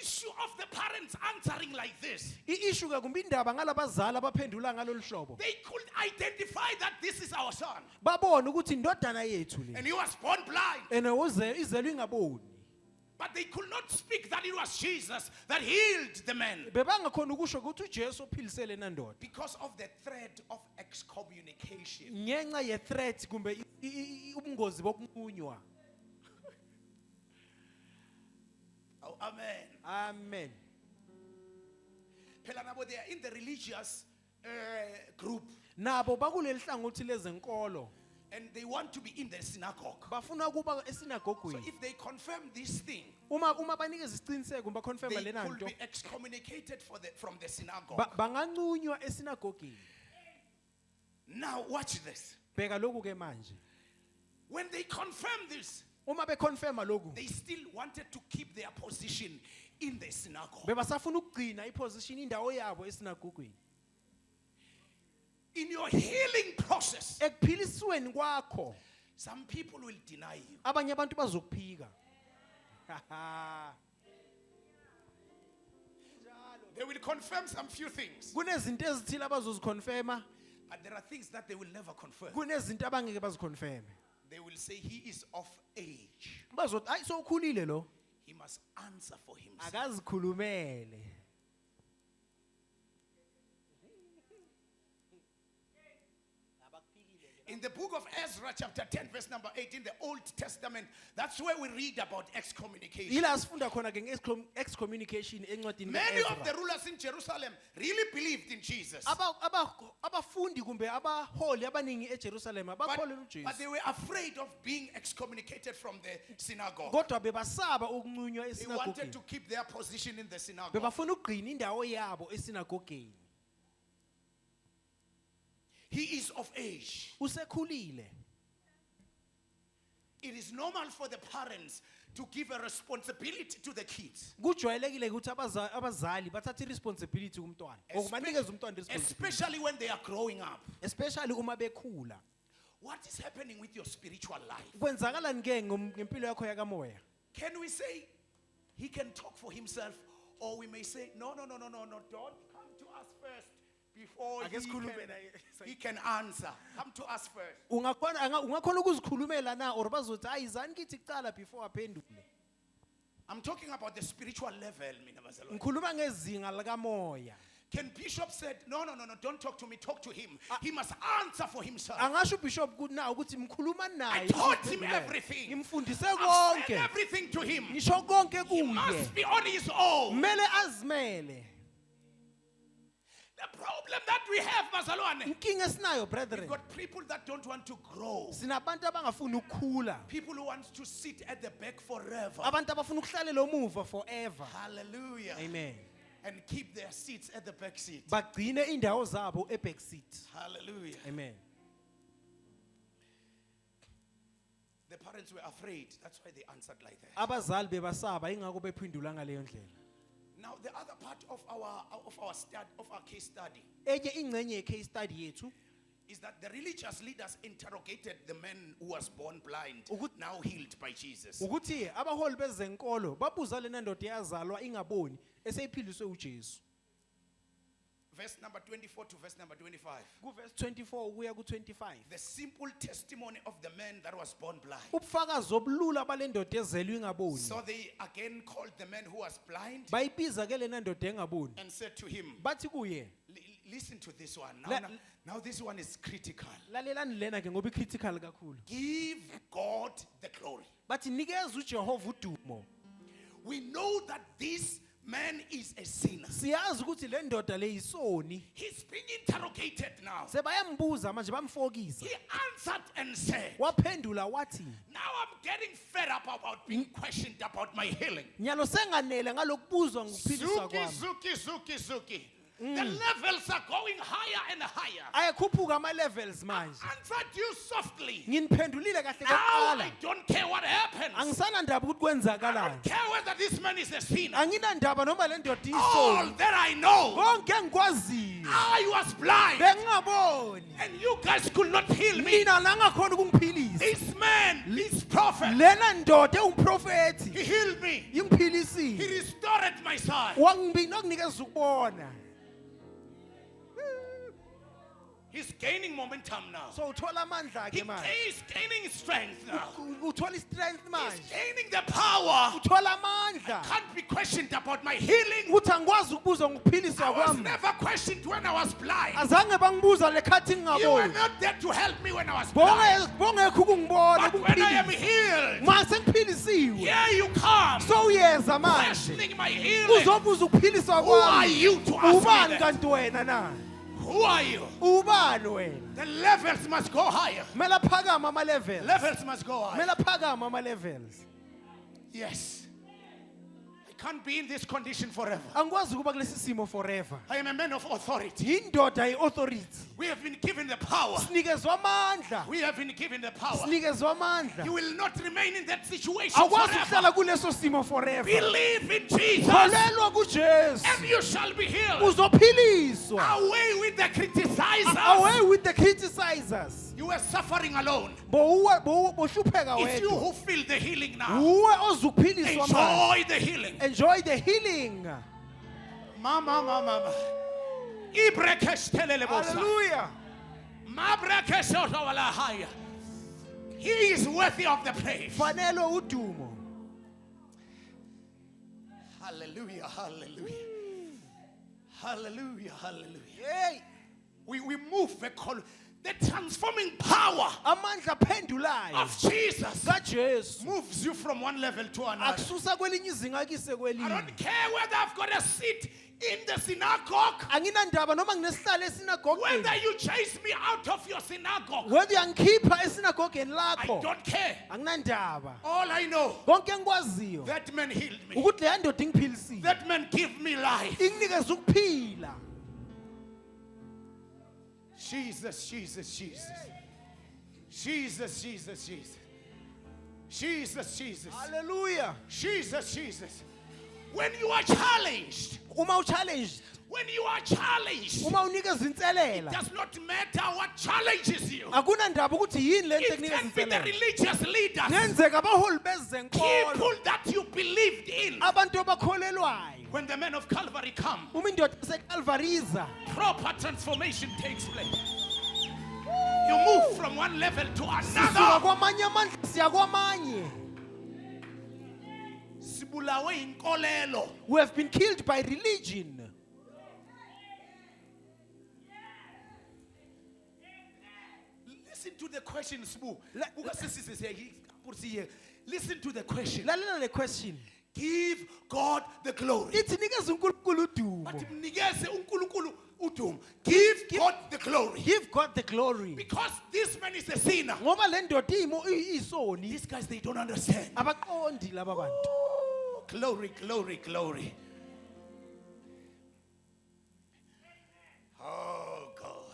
issue of the parents answering like this, I-issue ke kumbe indaba ngalabazali abaphendula ngalolu hlobo. they could identify that this is our son. Babona ukuthi indodana yethu le. And he was born blind. Ene izelwe ingaboni. But they could not speak that it was Jesus that healed the man. Bebangakhona ukusho ukuthi uJesu ophilisele nandoda. Because of the threat of excommunication. Ngenxa ye threat kumbe ubungozi bokunqunywa. Oh, amen. Amen. Phela nabo they are in the religious group Nabo bakuleli hlangothi lezenkolo. and they want to be in the synagogue. Bafuna kuba So esinagogweni. if they confirm this thing, Uma banikeza isiqiniseko they baconfirma could lena nto. be excommunicated from the synagogue. Banganqunywa esinagogeni. Now watch this. Bheka lokhu ke manje. When they confirm this, Uma beconfirma lokhu, they still wanted to keep their position in the synagogue. bebasafuna ukugcina iposition indawo yabo esinagogweni. In your healing process, Ekuphilisweni kwakho, some people will deny you. abanye abantu bazokuphika. They will confirm some few things, Kunezinto ezithile abazoziconfirma, but there are things that they will never confirm. kunezinto abangeke baziconfirme. They will say he is of age. Bazothi ayi sowukhulile lo, He must answer for himself. akazikhulumele. In the book of Ezra, chapter 10, verse number 8, in the Old Testament, that's where we read about excommunication. Ila sifunda khona ke excommunication encwadini Many of the kaEzra. rulers in Jerusalem really believed in Jesus. Abafundi kumbe abaholi abaningi eJerusalem But, abakholelwa but uJesu. they were afraid of being excommunicated from the synagogue. Kodwa bebasaba ukunqunywa They wanted esinagogeni. to keep their position in the synagogue. Bebafuna ukugcina indawo yabo esinagogeni. He is of age. Usekhulile. It is normal for the parents to give a responsibility to the kids. Kujwayelekile ukuthi abazali bathathe responsibility kumntwana. Okubanikeza umntwana responsibility. Especially when they are growing up. Especially uma bekhula. What is happening with your spiritual life? Kwenzakalani ke ngempilo yakho yakamoya? Can we say he can talk for himself, or we may say, no, don't come to us first before he can answer. Come to us first. Ungakhona ukuzikhulumela na or bazothi ayizani kithi kuqala before aphendule. I'm talking about the spiritual level, mina bazalwane. Ngikhuluma ngezinga likamoya. Can Bishop said, no, don't talk to me, talk to him. He must answer for himself. Angasho bishop na ukuthi mkhuluma I naye. taught him everything. Ngimfundise I've said konke. everything to him. Ngisho konke He kuye. must be on his own. Kumele azimele. The problem that we have, bazalwane, Inkinga esinayo we've brethren. got people that don't want to grow. Sinabantu abangafuni ukukhula. People who want to sit at the back forever. Abantu abafuna ukuhlalela umuva forever. Hallelujah. Amen. And keep their seats at the back seat. Bagcine indawo zabo eback seat. Hallelujah. Amen. The parents were afraid. That's why they answered like that. Abazali bebasaba ingakho bephendula ngaleyo ndlela. Now the other part of our case study Enye ingcenye ye-case study yethu is that the religious leaders interrogated the man who was born blind, Ukuthi- now healed by Jesus. ukuthi abaholi bezenkolo babuza lena ndoda yazalwa ingaboni eseyiphiliswe uJesu. verse number 24 to verse number 25. Kuverse 24 ukuya ku25. The simple testimony of the man that was born blind. Ubufakazi obulula balendoda ezelwe ingaboni. So they again called the man who was blind Bayibiza ke lena ndoda engaboni. and said to him, Bathi kuye, listen to this one. Le- Now this one is critical. lalelani lena ke ngoba critical kakhulu. Give God the glory. Bathi nikeza uJehova udumo. We know that this man is a sinner. Siyazi ukuthi le ndoda le yisoni. He's being interrogated now. Sebayambuza manje bamfokisa. He answered and said, Waphendula wathi, now I'm getting fed up about being questioned about my healing. nyalo senganele ngalokubuzwa ngokuphiliswa Zuki, kwami. Zuki, Zuki, Zuki. The levels are going higher and higher. Ayakhuphuka ama levels manje. Answered you softly. Nginiphendulile kahle Now I kuqala. don't care what happens. Angisana ndaba ukuthi I kwenzakalani. don't care whether this man is a sinner. Angina ndaba noma le ndoda All iyisoni. that I know, Konke engikwaziyo. I was blind. Bengingaboni. And you guys could not heal me. Mina nangakhona ukungiphilisa. This man, this prophet, Lena ndoda ewumprofeti. he healed me. He Ingiphilisile. restored my sight. Nokunikeza ukubona. He's gaining momentum now. So uthola amandla ke manje. He's gaining strength now. Uthola strength He's manje. gaining the power. Uthola amandla. Can't be questioned about my healing. Uthi angikwazi ukubuzwa ngokuphiliswa I was kwami. never questioned when I was blind. Azange bangibuza lekhathi You were ngingaboni. not there to help me when I was blind. Bongekho ukungibona But when I am ukuphilisa. healed, Mase ngiphilisiwe. here you come, So uyeza manje. questioning my healing. Uzobuza ukuphiliswa Who are kwami. you to ask me Ubani that? kanti wena na? Who are you? Ubani wena? The levels must go higher. Mela phakama ama levels. Levels must go higher. Mela phakama ama levels. Yes. I can't be in this condition forever. Angikwazi ukuba kulesi simo forever. I am a man of authority. Yindoda yi-authority. We have been given the power. Sinikezwa amandla. We have been given the power. Sinikezwa amandla. You will not remain in that situation Awukwazi forever. ukuhlala kuleso simo forever. Believe in Jesus Kholelwa kuJesu. and you shall be healed. Uzophiliswa. Away with the criticizers. Away with the criticizers. You were suffering alone. Bohlupheka It's you wedwa. who feel the healing now. Uwe ozukuphiliswa manje. Enjoy the healing. Enjoy the healing. Mama. Ibrekesh telele bosa. Hallelujah. Mabrekesh otawala haya. He is worthy of the praise. Fanele udumo. Hallelujah, hallelujah. Hallelujah, hallelujah. Hey, We move the transforming power amandla aphendulayo of Jesus kaJesu moves you from one level to another. akususa kwelinye izinga akise I kwelinye. don't care whether I've got a seat in the synagogue, Anginandaba noma nginesihlalo esinagogeni. whether you chase me out of your synagogue. Whether uyangikhipha esinagogeni I lakho. don't care. Anginandaba. All I know, Konke engikwaziyo that man healed me. ukuthi leya ndoda ingiphilisile. That man gave me life. Inginikeza ukuphila. Jesus, Jesus, Jesus. Jesus, Jesus, Jesus. Jesus, Jesus. Hallelujah. Jesus, Jesus. When you are challenged, Uma uchallenged, when you are challenged, uma unikeza it inselela. does not matter what challenges you. Akunandaba ukuthi yini lento It ekunikeza can be the inselela. religious leaders, Ngenzeka abaholi bezenkolo. people that you believed in. Abantu abakholelwayo. When the men of Calvary come, Uma indoda eseCalvary iza. proper transformation takes place. You move from one level to Sisuka another. kwamanye amandla siya kwamanye. Sibulawe inkolelo. We have been killed by religion. Listen to the question, Sbu. La- Listen to the question. Lalela le question. Give God the glory. Ithi nikeza uNkulunkulu udumo. But mnikeze uNkulunkulu udumo. Give God the glory. Give God the glory. Because this man is a sinner. Ngoba le ndoda iyisoni. These guys, they don't understand. Abaqondi laba bantu. Oh, glory, glory, glory. Oh, God.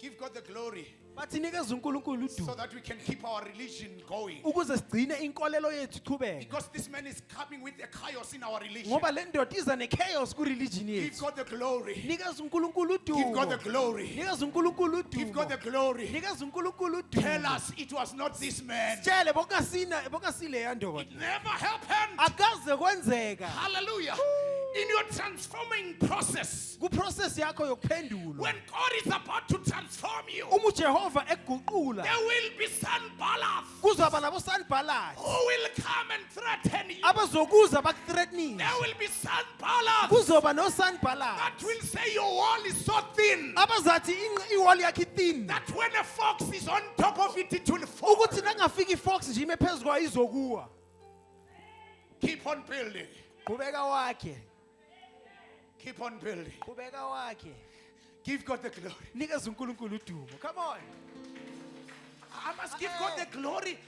Give God the glory Bathi nikeza uNkulunkulu so udumo. that we can keep our religion going. Ukuze sigcine inkolelo yethu iqhubeke. Because this man is coming with a chaos in our religion. Ngoba le ndoda iza nechaos ku religion Give yethu. God the glory. Nikeza uNkulunkulu Give God the udumo. glory. Nikeza uNkulunkulu Give God the udumo. glory. Nikeza uNkulunkulu Tell udumo. us it was not this man. Tshele bokungasile ya ndoda. It never happened. Akaze kwenzeka. Hallelujah. in your transforming process, Kuprocess yakho yokuphendulwa. when God is about to transform you, Uma uJehova eguqula, there will be Sanballat kuzoba nabo Sanballat. who will come and threaten you. Abazokuza bakuthreatening. There will be Sanballat Kuzoba no that Sanballat. will say your wall is so thin Abazathi iwall yakhe thin. that when a fox is on top of it, it will fall. Ukuthi nangafika ifox nje ime phezukwa izokuwa. Keep on building. Qhubeka wakhe. Keep on building. Qhubeka wakhe. Give God the glory. Nikeza uNkulunkulu udumo. Come on. I must give God the glory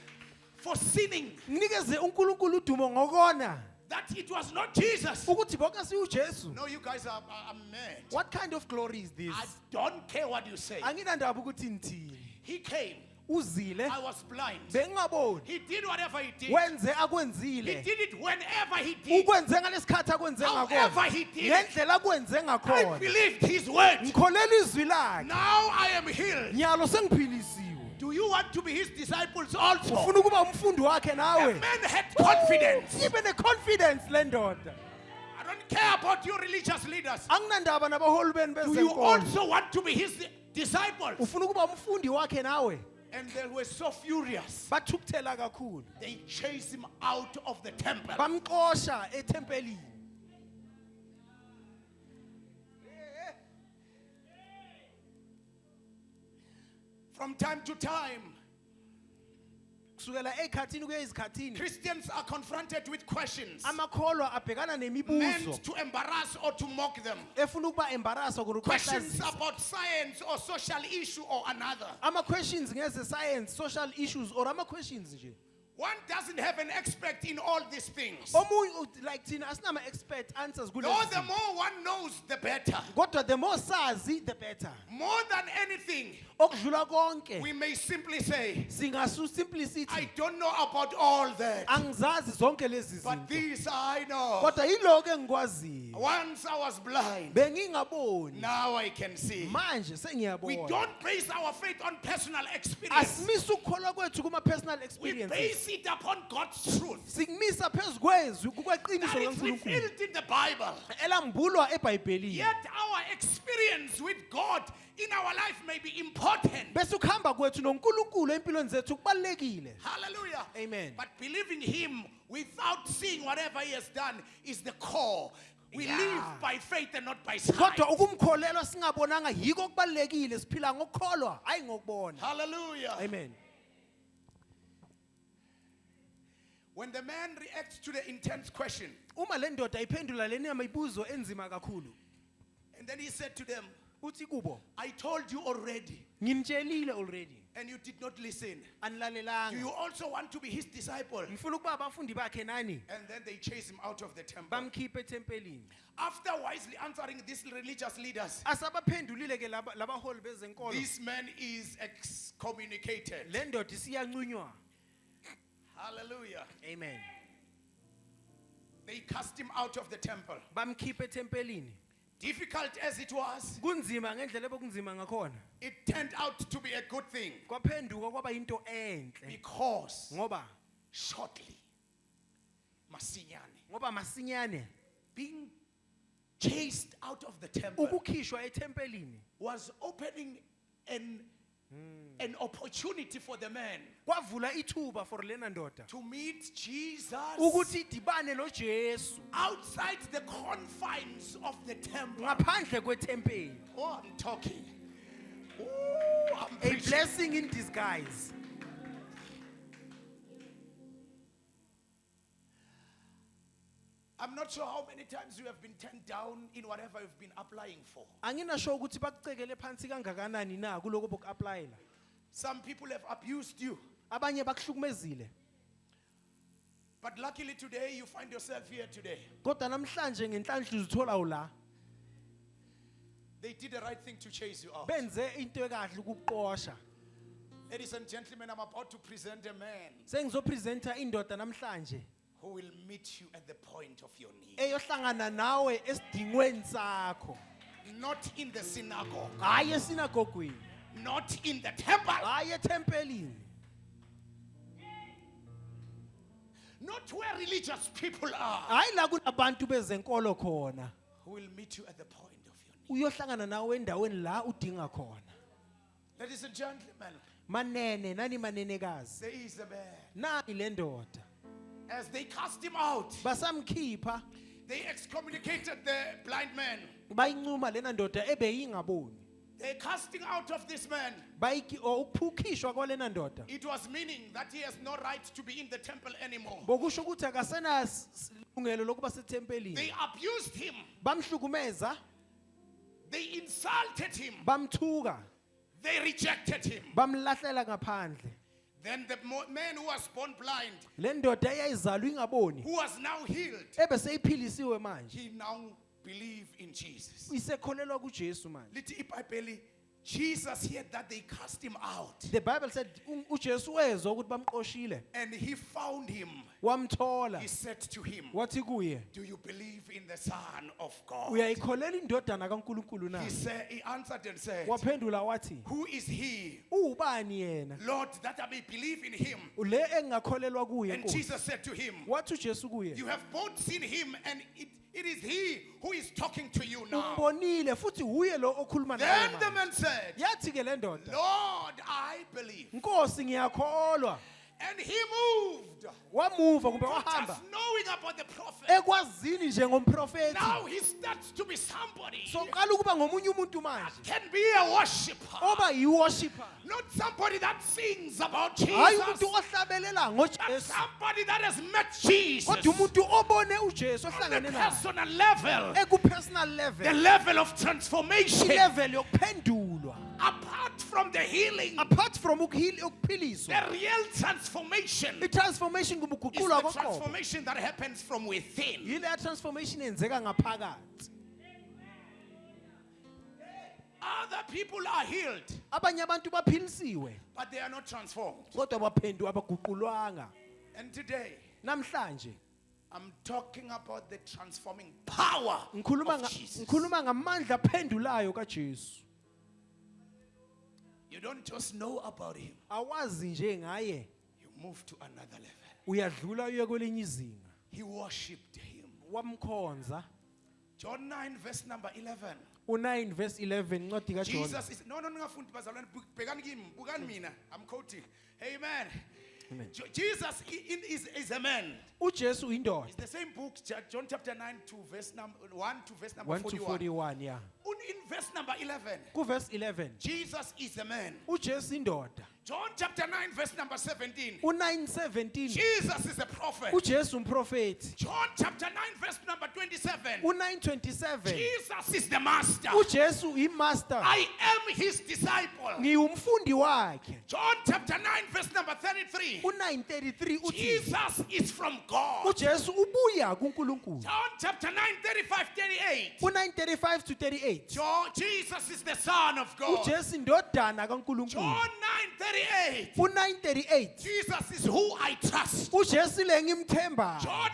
for sinning. Nikeze uNkulunkulu udumo ngokona. That it was not Jesus. Ukuthi bonke siuJesu. No, you guys are mad. What kind of glory is this? I don't care what you say. Anginandaba ukuthi nithini. He came. Uzile. I was blind. Bengingaboni. He did whatever he did. Wenze He akwenzile. did it whenever he did. Ukwenze ngalesikhathi akwenze However ngakho. he did. Ngendlela akwenze I ngakhona. believed his word. Ngikholela izwi lakhe. Now I am healed. Nyalo sengiphilisiwe. Do you want to be his disciples also? Ufuna ukuba umfundi wakhe The nawe. man had confidence. Ibe neconfidence le ndoda. I don't care about you religious leaders. Anginandaba nabaholi benu Do you bezenkolo. also want to be his disciples? Ufuna ukuba umfundi wakhe nawe. And they were so furious. Bathukuthela kakhulu. They chased him out of the temple. Bamxosha etempelini. From time to time, Kusukela ekhathini kuya izikhathini. Christians are confronted with questions Amakholwa abhekana meant nemibuzo to embarrass or to mock them. efuna ukuba embarrass or Questions ukuqhaqhazisa. about science or social issue or another. Ama questions ngeze science, social issues or ama questions nje. One doesn't have an expert in all these things. Omunye like thina asinama expert answers Though kulezi. the more one knows, the better. Kodwa the more sazi the better. More than anything, Okudlula konke. we may simply say, Singasu simply I sithi don't know about all that, angizazi zonke lezi but zinto. this I know. Kodwa yiloko engikwaziyo. Once I was blind, Bengingaboni. now I can see. Manje We sengiyabona. don't base our faith on personal experience. Asimisa ukukholwa kwethu kuma personal We experiences. base it upon God's truth Sikumisa phezulu kwezwi kukweqiniso that is kaNkulunkulu. revealed in the Bible. Elambulwa eBhayibhelini. Yet our experience with God in our life may be important. Bese ukuhamba kwethu noNkulunkulu empilweni zethu kubalekile. Hallelujah. Amen. But believing Him without seeing whatever He has done is the core. We Yeah. live by faith and not by sight. Kodwa ukumkholelwa singabonanga yiko kubalekile siphila ngokukholwa hayi ngokubona. Hallelujah. Amen. When the man reacts to the intense question, Uma le ndoda iphendula leni yamibuzo enzima kakhulu. and then he said to them, Uthi kubo, I told you already, nginitshelile already. and you did not listen. Do Anilalelanga. you also want to be his disciple? Ngifuna ukuba abafundi bakhe nani? And then they chased him out of the temple. Bamkhiphe etempelini. After wisely answering these religious leaders, Asabaphendulile ke labaholi bezenkolo. this man is excommunicated. Le ndoda isiyanqunywa. Hallelujah. Amen. They cast him out of the temple. Bamkhiphe etempelini. Difficult as it was, Kunzima ngendlela bekunzima ngakhona. it turned out to be a good thing Kwaphenduka kwaba into enhle. because Ngoba shortly, masinyane, masinyane being chased out of the temple ukukhishwa etempelini was opening an opportunity for the man kwavula ithuba for lena ndoda to meet Jesus ukuthi idibane noJesu outside the confines of the temple. ngaphandle kwetempeli. Oh, I'm talking. Ooh, I'm A preaching. blessing in disguise. I'm not sure how many times you have been turned down in whatever you've been applying for. Anginasho ukuthi bakucekele phansi kangakanani na kuloko bokuapplyela. Some people have abused you. Abanye bakuhlukumezile. But luckily today, you find yourself here today. Kodwa namhlanje ngenhlanhla uzithola ula. They did the right thing to chase you out. Benze into ekahle ukuqosha. Ladies and gentlemen, I'm about to present a man Sengizopresenta indoda namhlanje who will meet you at the point of your need. eyohlangana nawe esidingweni sakho. Not in the synagogue, Hayi esinagogweni. not in the temple, Hayi etempelini. not Not where religious people are. hayi la kunabantu bezenkolo khona Who will meet you at the point of your need. uyohlangana nawe endaweni la udinga khona. Ladies and gentlemen, Manene nani manenekazi there is a man. nani le ndoda As they cast him out, basamkhipha they excommunicated the blind man. bayincuma lena ndoda ebeyingaboni They casting out of this man. ukuphukishwa kwalena ndoda It was meaning that he has no right to be in the temple anymore. bokusho ukuthi akasenalungelo lokuba sethempelini. They abused him. Bamhlukumeza, They insulted him. bamthuka, They rejected him. bamlahlela ngaphandle. Then the man who was born blind, Le ndoda eyayizalwa ingaboni who was now healed, ebeseyiphilisiwe manje he now believed in Jesus. isekholelwa kuJesu manje. Lithi iBhayibheli, Jesus heard that they cast him out, The Bible said uJesu wezwa ukuthi bamqoshile and he found him. wamthola He said to him, wathi kuye do you believe in the Son of God? uyayikholela indodana kaNkulunkulu na? He answered and said, Waphendula wathi who is he, ubani yena Lord, that I may believe in him? le engakholelwa kuye And Nkosi. Jesus said to him, Wathi uJesu kuye you have both seen him, and it is he who is talking to you now. umbonile futhi uye lo okhuluma naye Then the manje. man said, Yathi ke le ndoda Lord, I believe. Nkosi ngiyakholwa. And he moved, Wamuva kumbe not wahamba just knowing about the prophet. ekwazini nje ngomprofeti. Now he starts to be somebody. So qala ukuba ngomunye umuntu manje Can be a worshiper. oba yi-worshipper. Not somebody that sings about Hayi Jesus. umuntu ohlabelela But ngoJesu. somebody that has met Jesus. Kodwa umuntu obone uJesu On the ohlangane naye personal level. ekupersonal The level. level of transformation. Ilevel yokuphendulwa. Apart from the healing. Apart from ukuphiliswa. The real transformation I-transformation is kubuguqulwa the koqobo. transformation that happens from within. Yile transformation yenzeka ngaphakathi. Other people are healed, Abanye abantu baphilisiwe but they are not transformed. kodwa abaguqulwanga. And today, Namhlanje I'm talking about the transforming power ngikhuluma of Jesus. ngikhuluma ngamandla aphendulayo kaJesu. You don't just know about him, Awazi nje ngaye, you move to another level. uyadlula uye kwelinye izinga. He worshipped him. Wamkhonza. John 9, verse number 11. U9 verse 11 ncwadi kaJona. Jesus is no ningafundi bazalwane bhekani kimi bukani mina. I'm quoting. Amen. Amen. Jesus is a man. uJesu indoda. It's the same book, John chapter 9 to verse number 1 to verse number 1 to 41. 41 yeah. In verse number 11, Ku verse 11 Jesus is a man. uJesu indoda. John chapter 9, verse number 17. U9:17 Jesus is a prophet. uJesu umprofeti. John chapter 9, verse number 27. U9:27 Jesus is the master. uJesu imaster. I am his disciple. Ngiyumfundi wakhe. John chapter 9, verse number 33. U9:33 uthi Jesus is from God. uJesu ubuya kuNkulunkulu. John chapter 9, 35, 38. U9:35 to 38 Jesus is the Son of God. uJesu indodana kaNkulunkulu. John 9, 38. U9:38 Jesus is who I trust. uJesu le ngimthemba. John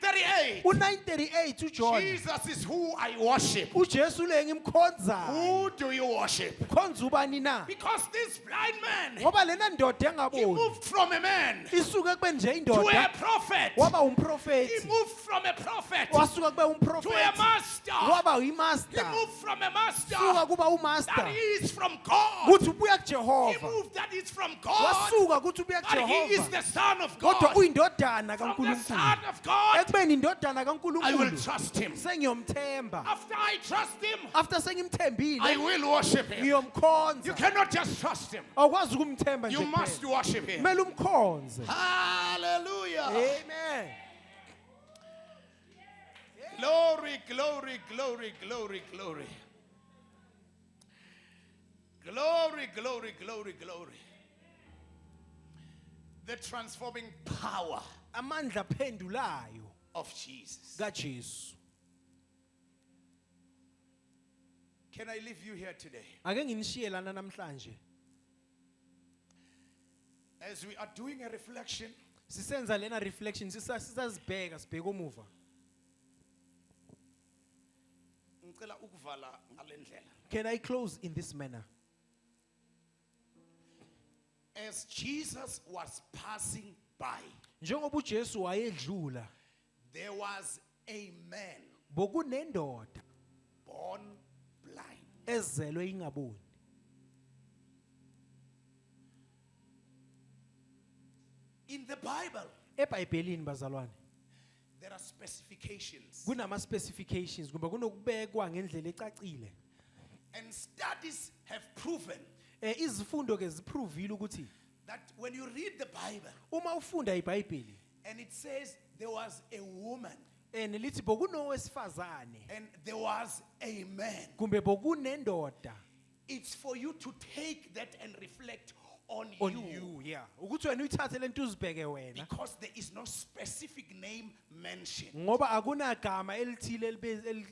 9, 38. U9:38 uJohn Jesus is who I worship. uJesu le ngimkhonza. Who do you worship? Khonza ubani na? Because this blind man, Ngoba lena ndoda he engaboni moved from a man isuka kubeni nje to a indoda prophet. waba He umprofeti. moved from a prophet Wasuka kube to a umprofeti master. waba He uyimaster. moved from a master Suka kuba that umaster is from God. kuthi ubuya He kuJehova. moved that is from God. Wasuka kuthi ubuya That he is kuJehova. the Son of Kodwa God. uyindodana From the kaNkulunkulu. Son of God, Ekubeni indodana I will kaNkulunkulu trust him. sengiyomthemba. After I trust him, After sengimthembile I will worship him. You ngiyomkhonza. cannot just trust him. Awukwazi ukumthemba You nje must kuphela. worship him. Kumele umkhonze. Hallelujah. Amen. Glory, glory, glory, glory, glory. Glory, glory, glory, glory. The transforming power Amandla aphendulayo of Jesus. kaJesu. Can I leave you here today? Ake nginishiye lana namhlanje. As we are doing a reflection, Sisenza lena reflection sisazibheka sibheka umuva. ngicela ukuvala ngale ndlela. Can I close in this manner? as Jesus was passing by, njengoba uJesu wayedlula there was a man bokunendoda born blind. ezelwe ingaboni. In the Bible, eBhayibhelini bazalwane there are specifications. kunama specifications kumbe kunokubekwa ngendlela ecacile. And studies have proven Izifundo ke ziprovile ukuthi that when you read the Bible uma ufunda iBhayibheli and it says there was a woman nelithi bokunowesifazane and there was a man, kumbe bokunendoda it's for you to take that and reflect on on you. you, yeah, ukuthi wena uyithathe lento uzibheke wena Because there is no specific name mentioned. ngoba akunagama elithile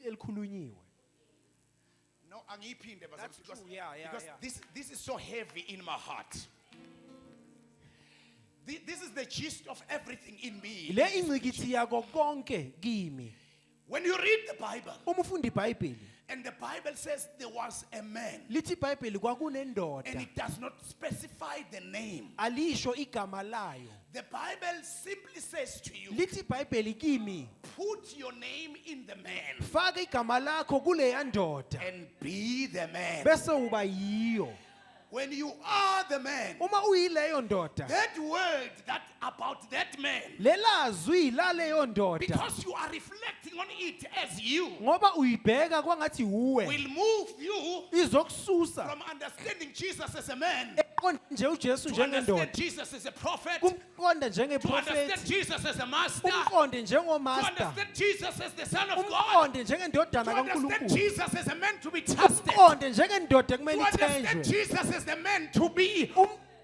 elikhulunyiwe. No, angiphinde bazalwane, That's because, true, yeah, because yeah. this is so heavy in my heart. This is the gist of everything in me. Le ingcikithi yako konke kimi. When you read the Bible Uma ufunda iBhayibheli and the Bible says there was a man lithi iBhayibheli and kwakunendoda it does not specify the name, alisho igama layo. the Bible simply says to you, Lithi iBhayibheli kimi put your name in the man faka igama lakho kuleya ndoda and be the man. bese uba yiyo. When you are the man, Uma uyileyo ndoda that word that about that man, lelazwi laleyo ndoda because you are reflecting on it as you, ngoba uyibheka kwangathi uwe will move you izokususa from understanding Jesus as a man eqonda nje uJesu to understand njengendoda Jesus as a prophet, kumqonda to understand njengeprofeti Jesus as a master, umqonde to njengomaster understand Jesus as the Son of God, umqonde njengendodana to understand kaNkulunkulu Jesus as a man to be trusted, umqonde njengendoda to ekumele understand ithenjwe Jesus as the man to be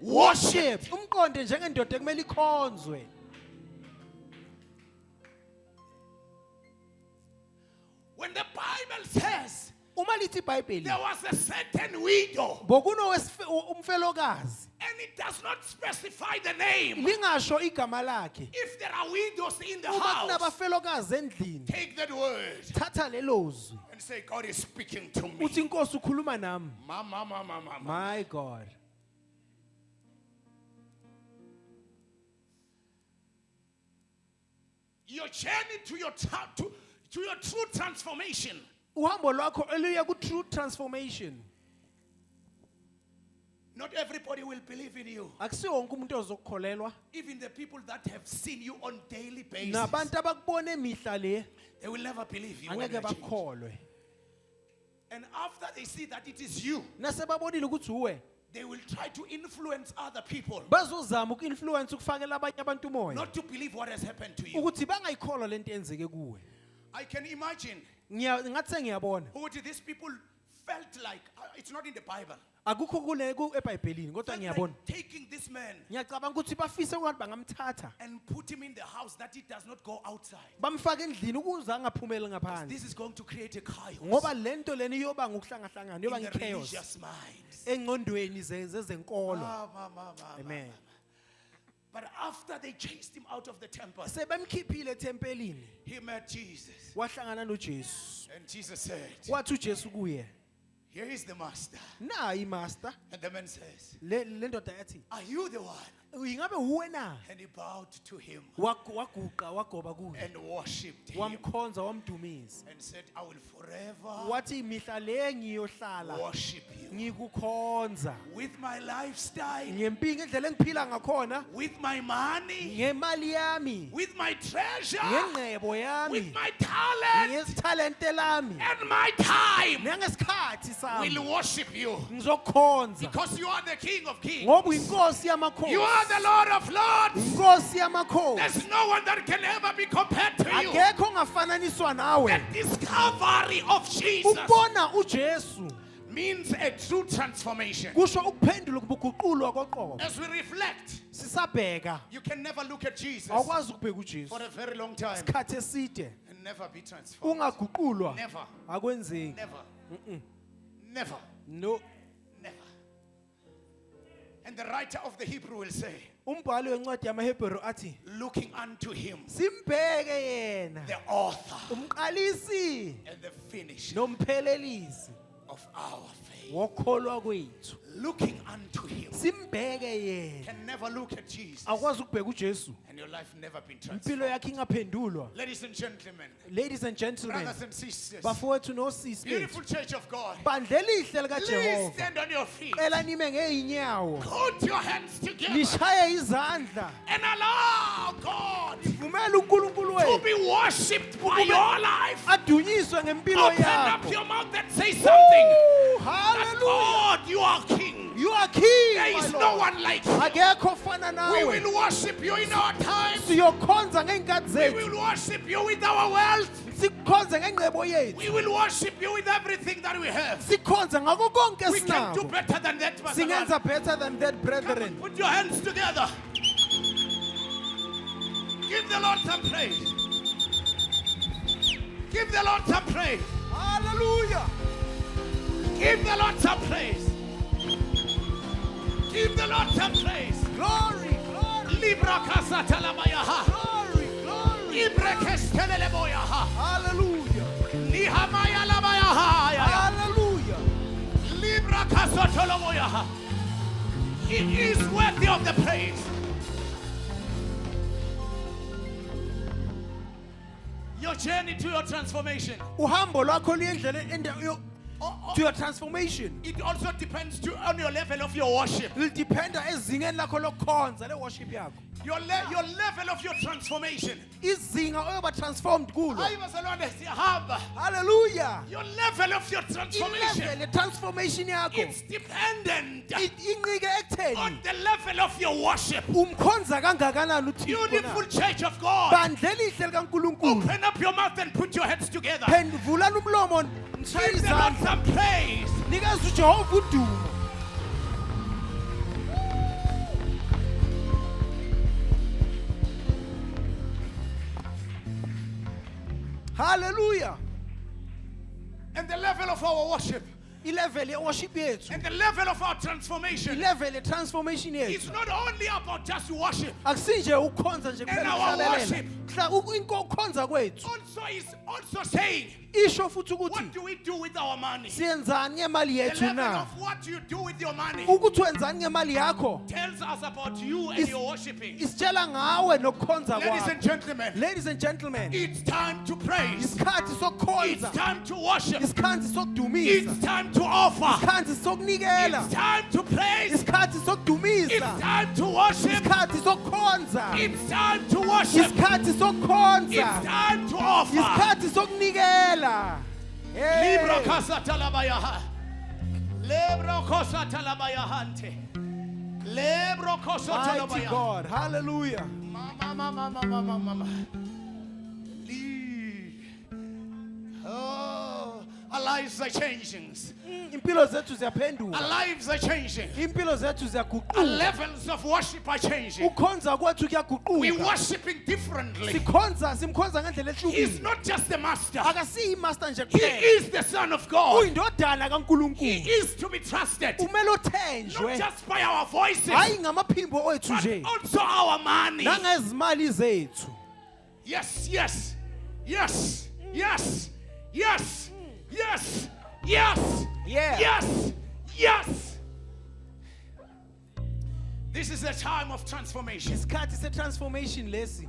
worship worshipped. umqonde njengendoda ekumele ikhonzwe. When the Bible says Uma lithi iBhayibheli there was a certain widow umfelokazi and it does not specify the name, lingasho igama lakhe. if there are widows in the Uma house, kunabafelokazi endlini take that word thatha lelo zwi and say, God is speaking to me. uthi inkosi ukhuluma nami. Mama. My God. Your journey to your true transformation Uhambo lwakho eluya ku true transformation. Not everybody will believe in you. Akusiwo wonke umuntu ozokukholelwa. Even the people that have seen you on daily basis, Nabantu abakubona emihla le they will never believe you. when angeke you are changed. bakholwe. And after they see that it is you, Nasebabonile ukuthi uwe they will try to influence other people bazozama uku-influence ukufakela abanye abantu umoya not to believe what has happened to you. ukuthi bangayikholwa lento eyenzeke kuwe. I can imagine Ngathi sengiyabona who these people felt like, it's not in the Bible, akukho eBhayibhelini kodwa felt ngiyabona like taking this man ngiyacabanga ukuthi bafise ukuthi bangamthatha and put him in the house that he does not go outside. bamfake endlini ukuze angaphumeli ngaphandle This is going to create a chaos ngoba lento leni iyoba ngokuhlangahlangana in iyoba the ngechaos religious minds. engqondweni zezenkolo. Ma. Amen. But after they chased him out of the temple, Sebemkhiphile ethempelini he met Jesus. wahlangana noJesu And Jesus said, wathi uJesu kuye here is the master. nayi master. And the man says, Le ndoda yathi are you the one? ingabe uwe na? And he bowed to him Waguqa wagoba kuye and worshipped him wamkhonza wamdumisa and said, I will forever wathi mihla le ngiyohlala worship you. ngikukhonza With my lifestyle, ngempilo indlela engiphila ngakhona with my money, ngemali yami with my treasure, ngengcebo yami with my talent, ngesithalente lami and my time nangesikhathi sami will worship you. ngizokukhonza Because you are the King of Kings. ngoba uyinkosi You yamakhosi are the Lord of Lords. inkosi yamakhosi There's no one that can ever be compared to you. akekho ongafananiswa nawe. The discovery of Jesus Ukubona uJesu means a true transformation. kusho ukuphendula ukuguqulwa koqobo. As we reflect, Sisabheka you can never look at Jesus awukwazi ukubheka uJesu for a very long time isikhathi eside and never be transformed. ungaguqulwa Never, akwenzeki. never, never, No. never. And the writer of the Hebrew will say, Umbhali wencwadi yamaHebheru athi looking unto him, simbheke yena the author umqalisi and the finisher nomphelelisi of our faith. ngokholwa kwethu looking unto him. simbheke yena Can never look at Jesus akwazi ukubheka uJesu and your life never been impilo transformed. yakhe ingaphendulwa. Ladies and gentlemen, Ladies and gentlemen, brothers and sisters, bafowethu nosisi beautiful bethu, church of God, bandla elihle lika please Jehova, stand on your feet. cela nime ngeinyawo Put your hands together nishaye izandla and allow God vumela uNkulunkulu to wethu be worshipped by your life. adunyiswe ngempilo Open up yakho. your mouth and say something. Woo, That hallelujah. God, you are King. You are king, There my is no Lord. one like you. Akekho fana We nawe. will worship you in our times. Siyokhonza ngeenkathi We zethu. will worship you with our wealth. Sikhonze ngengcebo yethu. We will worship you with everything that we have. Sikhonze ngako konke We can do sinako. better than that, Pastor. Singenza better than that, Come brethren. on, put your hands together. Give the Lord some praise. Give the Lord some praise. Hallelujah. Give the Lord some praise. Give the Lord some praise. Glory, glory, Libra casa talabayaha. glory, glory. Ibre kesteleleboyaha. Hallelujah. Nihamaya labayaha. Hallelujah. Libra casa toloboyaha. He is worthy of the praise. Your journey to your transformation. Uhambo lwakho luyendlela to your transformation. It also depends on your level of your worship. Lidependa ezingeni lakho lokukhonza le worship yakho. Your level of your transformation. Izinga oyoba transformed kulo. Hayi bazalwane siyahamba. Hallelujah. Your level of your transformation. Ilevel transformation yakho It's dependent incike on ekutheni the level of your worship. umkhonza kangakanani uThixo Beautiful na. church of God. Bandla elihle likaNkulunkulu. Open up your mouth and put your hands together. Phendvulani umlomo nishaye Give the Lord izandla. some praise. Nikeza uJehova udumo. Hallelujah. And the level of our worship Ilevel ye-worship yethu. and the level of our transformation Ilevel ye-transformation is yethu. not only about just worship. Akusinje ukukhonza nje And kuphela our ukuhlabelela. worship. Ukukhonza kwethu. Also is also saying, Isho futhi what ukuthi do we do with our money? siyenzani ngemali The yethu level na? of what you do with your money Ukuthi wenzani ngemali yakho tells us about you and Is- your worshiping. isitshela ngawe nokukhonza Ladies kwakho. and gentlemen, Ladies and gentlemen, it's time to praise. isikhathi It's sokukhonza, time to worship. isikhathi sokudumisa, It's time to offer. isikhathi sokunikela, It's time to praise. isikhathi It's sokudumisa, time to worship. isikhathi sokukhonza, It's time to worship. isikhathi It's sokukhonza, time to offer. isikhathi sokunikela. Hey. Libro casa talabayaha. Lebro cosa talabayahante. Lebro cosa Mighty talabayaha. God, hallelujah. Mama. Oh, our lives are changing. Impilo zethu ziyaphenduka, Our lives are changing. impilo zethu Our ziyaguquka, levels of worship are changing. ukhonza kwethu We're kuyaguquka, worshiping differently. simkhonza ngendlela He's ehlukile. not just the master. Akasiyi master nje He kuphela, is the son of God. uyindodana He kaNkulunkulu. is to be trusted. Umele Not uthenjwe, just by our voices, hayi ngamaphimbo ethu but nje, also our money. nangezimali zethu. Yes, yes, yes, yes, yes, yes, yes, Yeah. yes, yes. This is a time of transformation. Isikhathi se-transformation lesi.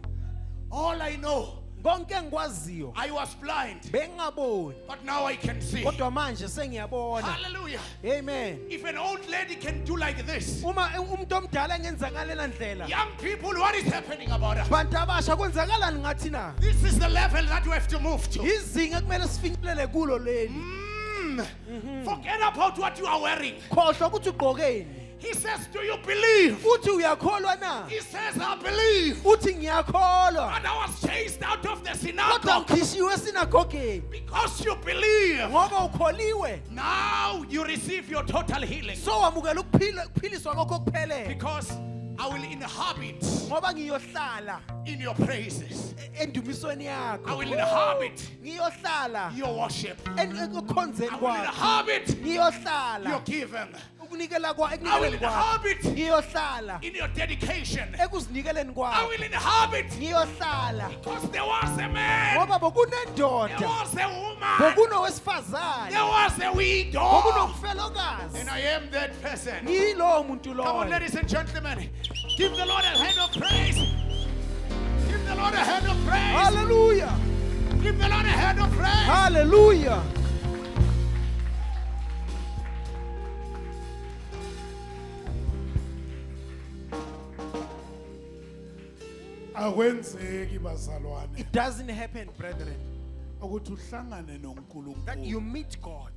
All I know, Konke engikwaziyo I was blind, bengingaboni, but now I can see. kodwa manje sengiyabona. Hallelujah. Amen. If an old lady can do like this, Uma umuntu omdala engenza ngalela ndlela, young people, what is happening about us? bantu abasha kwenzakalani ngathi na? This is the level that we have to move to. Izinga kumele sifinyelele kulo leli. Forget about what you are wearing. Khohlwa ukuthi ugqokeni. He says, do you believe? Uthi uyakholwa na? He says, I believe. Uthi ngiyakholwa. And I was chased out of the Kodwa synagogue ngikhishiwe esinagogeni because you believe. ngoba ukholiwe. Now you receive your total healing. So wamukela ukuphiliswa kwakho kuphelele. Because I will inhabit Ngoba ngiyohlala in your praises. endumisweni I yakho. will inhabit Ngiyohlala your worship. ekukhonzeni I will kwakho. inhabit your Ngiyohlala giving. ekunikela kwa I will ekunikeleni kwakho inhabit ngiyohlala in your dedication. ekuzinikeleni I kwakho will inhabit ngiyohlala because there was a man, ngoba there bokunendoda was a woman, bokunowesifazane there was a widow, bokunomfelokazi and I am that person. yilowo muntu Come on, loyo ladies and gentlemen, give the Lord a hand of praise. Give the Lord a hand of praise. haleluya Give the Lord a hand of praise. haleluya akwenzeki bazalwane it doesn't happen brethren ukuthi uhlangane that noNkulunkulu you meet God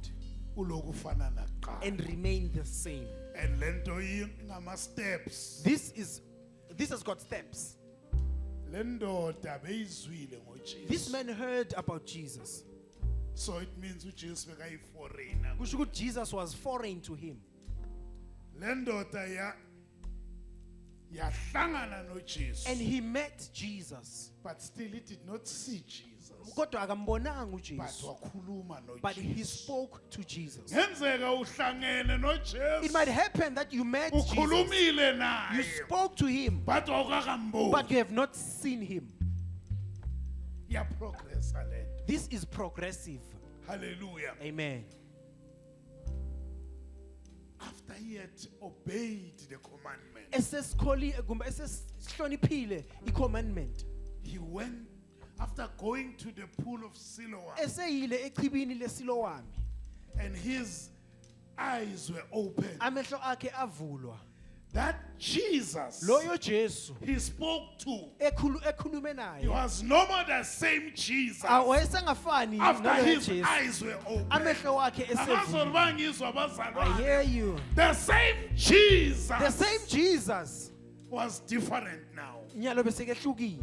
ulokufana nakuqala and remain the same. and lento ingama steps This has got steps. le ndoda beyizwile This ngoJesu man heard about Jesus. so it means uJesu bekayiforeigner Kusho ukuthi Jesus was foreign to him. le ndoda yahlangana noJesu And he met Jesus. but still he did not see Jesus Kodwa akambonanga but uJesu. wakhuluma But he noJesu spoke to Jesus. ngenzeka uhlangene It might noJesu happen that you met Jesus. ukhulumile You naye spoke to him. but awukakamboni But you have not seen him. ya progress lento This is progressive. hallelujah Amen. after he had obeyed the commandment Esesihloniphile i-commandment. he went after going to the pool of Siloam Eseyile echibini leSilowami. and his eyes were open Amehlo akhe avulwa. that Jesus Loyo Jesu he spoke to ekhulume he naye. was no more the same Jesus Awayesengafani after naloyo his Jesu. eyes were open Amehlo wakhe Angazona esevulwa. bangizwa I bazalwane hear you. the same Jesus The same Jesus. was different now Nyalo besekehlukile.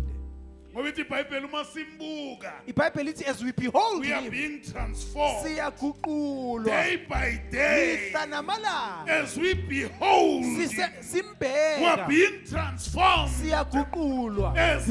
ngoba ithi iBhayibheli uma simbuka iBhayibheli lithi as we behold we are him being transformed siyaguqulwa day by day mihla namalanga. as we behold him, we are Simbheka being transformed siyaguqulwa as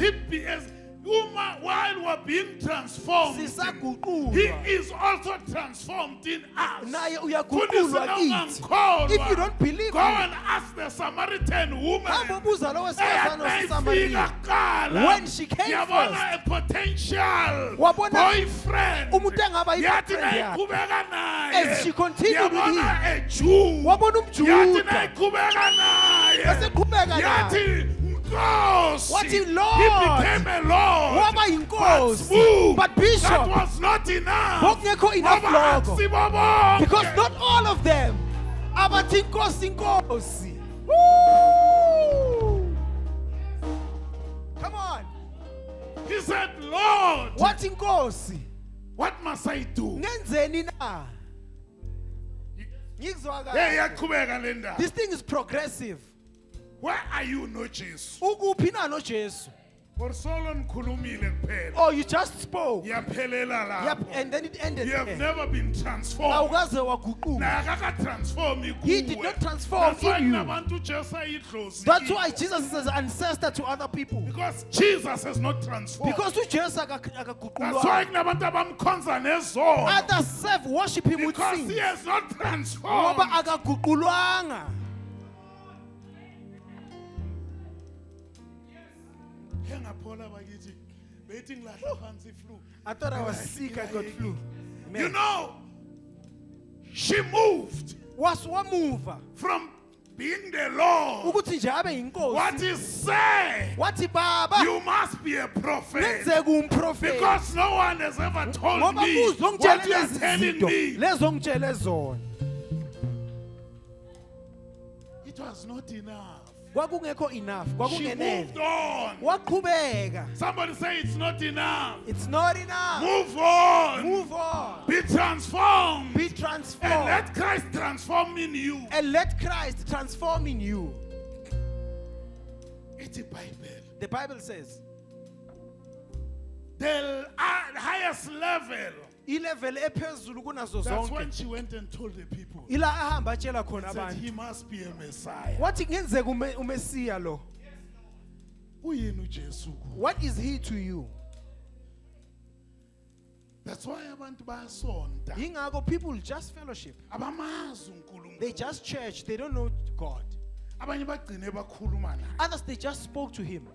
while we are being transformed he sisaguqulwa is also transformed in us naye Futhi uyaguqulwa kithi. singakholwa, If you don't believe go me, and ask the Samaritan woman hamba ubuza lo wesifazane eyayifika waseSamariya. kuqala When she came yabona a potential Wabona boyfriend umuntu engaba yathi yi-boyfriend yakhe. nayiqhubeka naye As she continued with yabona him, a Jew wabona yathi umJuda nayiqhubeka naye eseqhubeka naye. yathi Nkosi Wathi, he Lord, became a Lord waba but yinkosi. smooth But Bishop, that was not enough Bokungekho enough Ngoba lokho. akusibo bonke. Because not all of them abathi inkosi inkosi. Woo! Come on. He said, Lord, Wathi inkosi what must I do? ngenzeni na? Ngikuzwa kahle. Yaqhubeka le ndaba. This thing is progressive. Where are you no Jesus? Ukuphi na no Jesu? For solo ngikhulumile kuphela. Oh, you just spoke. Yaphelela Yep, lapho. and then it ended You have there. never been transformed. Awukaze waguquka. Naye akaka-transform He did kuwe. not transform That's why in you. kunabantu uJesu ayidlozi That's kibo. why Jesus is an ancestor to other people. Because Jesus has not transformed. Because uJesu That's why akaguqulwa. kunabantu abamkhonza nezono. Others serve, worship him with Because he sins. has not transformed. Ngoba akaguqulwanga. Engaphola bakithi bethi ngilahla phansi flu. I thought I was sick, I got flu. You know, she moved Was wamuva from being the Lord. ukuthi nje abe What yinkosi. is said? Wathi baba You must be a prophet. ngenzeka umprofeti. Because no one has ever told Ngoba me uzwe what ongitshela you are lezi telling zinto me. lezo ngitshele zona. It was not enough. Kwakungekho enough, She kwakungenele. moved on. Waqhubeka. Somebody say it's not enough. It's not enough. Move on. Move on. Be transformed. Be And transformed. let Christ transform in you. And let Christ transform in you. It's a Bible. The Bible says, The highest level. ilevel ephezulu kunazo That's when zonke. she went and told the people. Ila ahamba atshela khona Said he abantu. must be a Messiah. Wathi ngenzeka uMesiya lo. Uyini uJesu? What is he to you? That's why abantu bayasonta. Yingakho people just fellowship. Abamazi They uNkulunkulu. just church. They don't know God. Abanye bagcine bakhuluma naye, Others, they just spoke to him.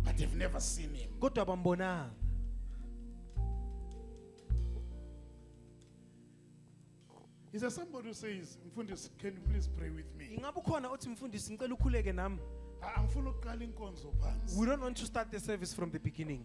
but they've never seen him. Kodwa bambonanga. Is there somebody who says, Mfundisi, can you please pray with me? Ingabe ukhona othi mfundisi ngicela ukhuleke nami. Angifuna ukuqala inkonzo phansi. We don't want to start the service from the beginning.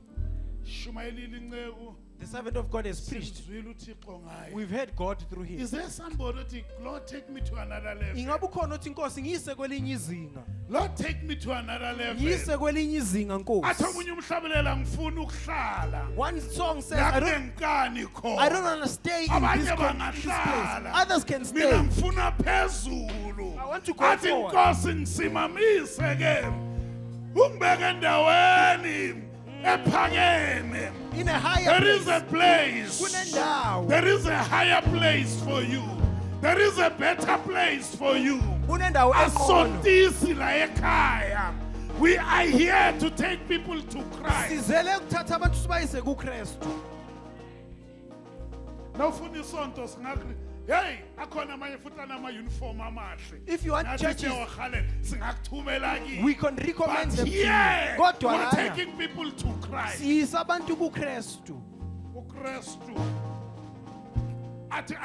Shumayelile inceku. The servant of God has preached. Simzwile uThixo ngaye. We've heard God through him. Is there somebody who think, Lord, take me to another level? Ingabe ukhona othi Nkosi ngiyise kwelinye izinga. Lord, take me to another level. Ngiyise kwelinye izinga Athi Nkosi. omunye umhlabelela ngifuna ukuhlala. One song says La I don't kunenkani khona. want to stay in Abanye this place. bangahlala. Others can Mina stay. ngifuna phezulu. I want to go Athi forward. inkosi ngisimamise ke. Ungibeke endaweni ephakeme. In a higher There is a place. place. Kunendawo. There is a higher place for you. There is a better place for you. Kunendawo enkulu. Asontisi la ekhaya. We are here to take people to Christ. Sizele ukuthatha abantu sibayise kuKristu. Nawufuna isonto singathi hey akhona amanye futhi anama uniform amahle. If you want Nathi churches, siyawahalela, singakuthumela kithi. we can recommend But them to you. here Kodwa we're lana taking people to Christ. siyisa abantu kuKristu. uKristu athi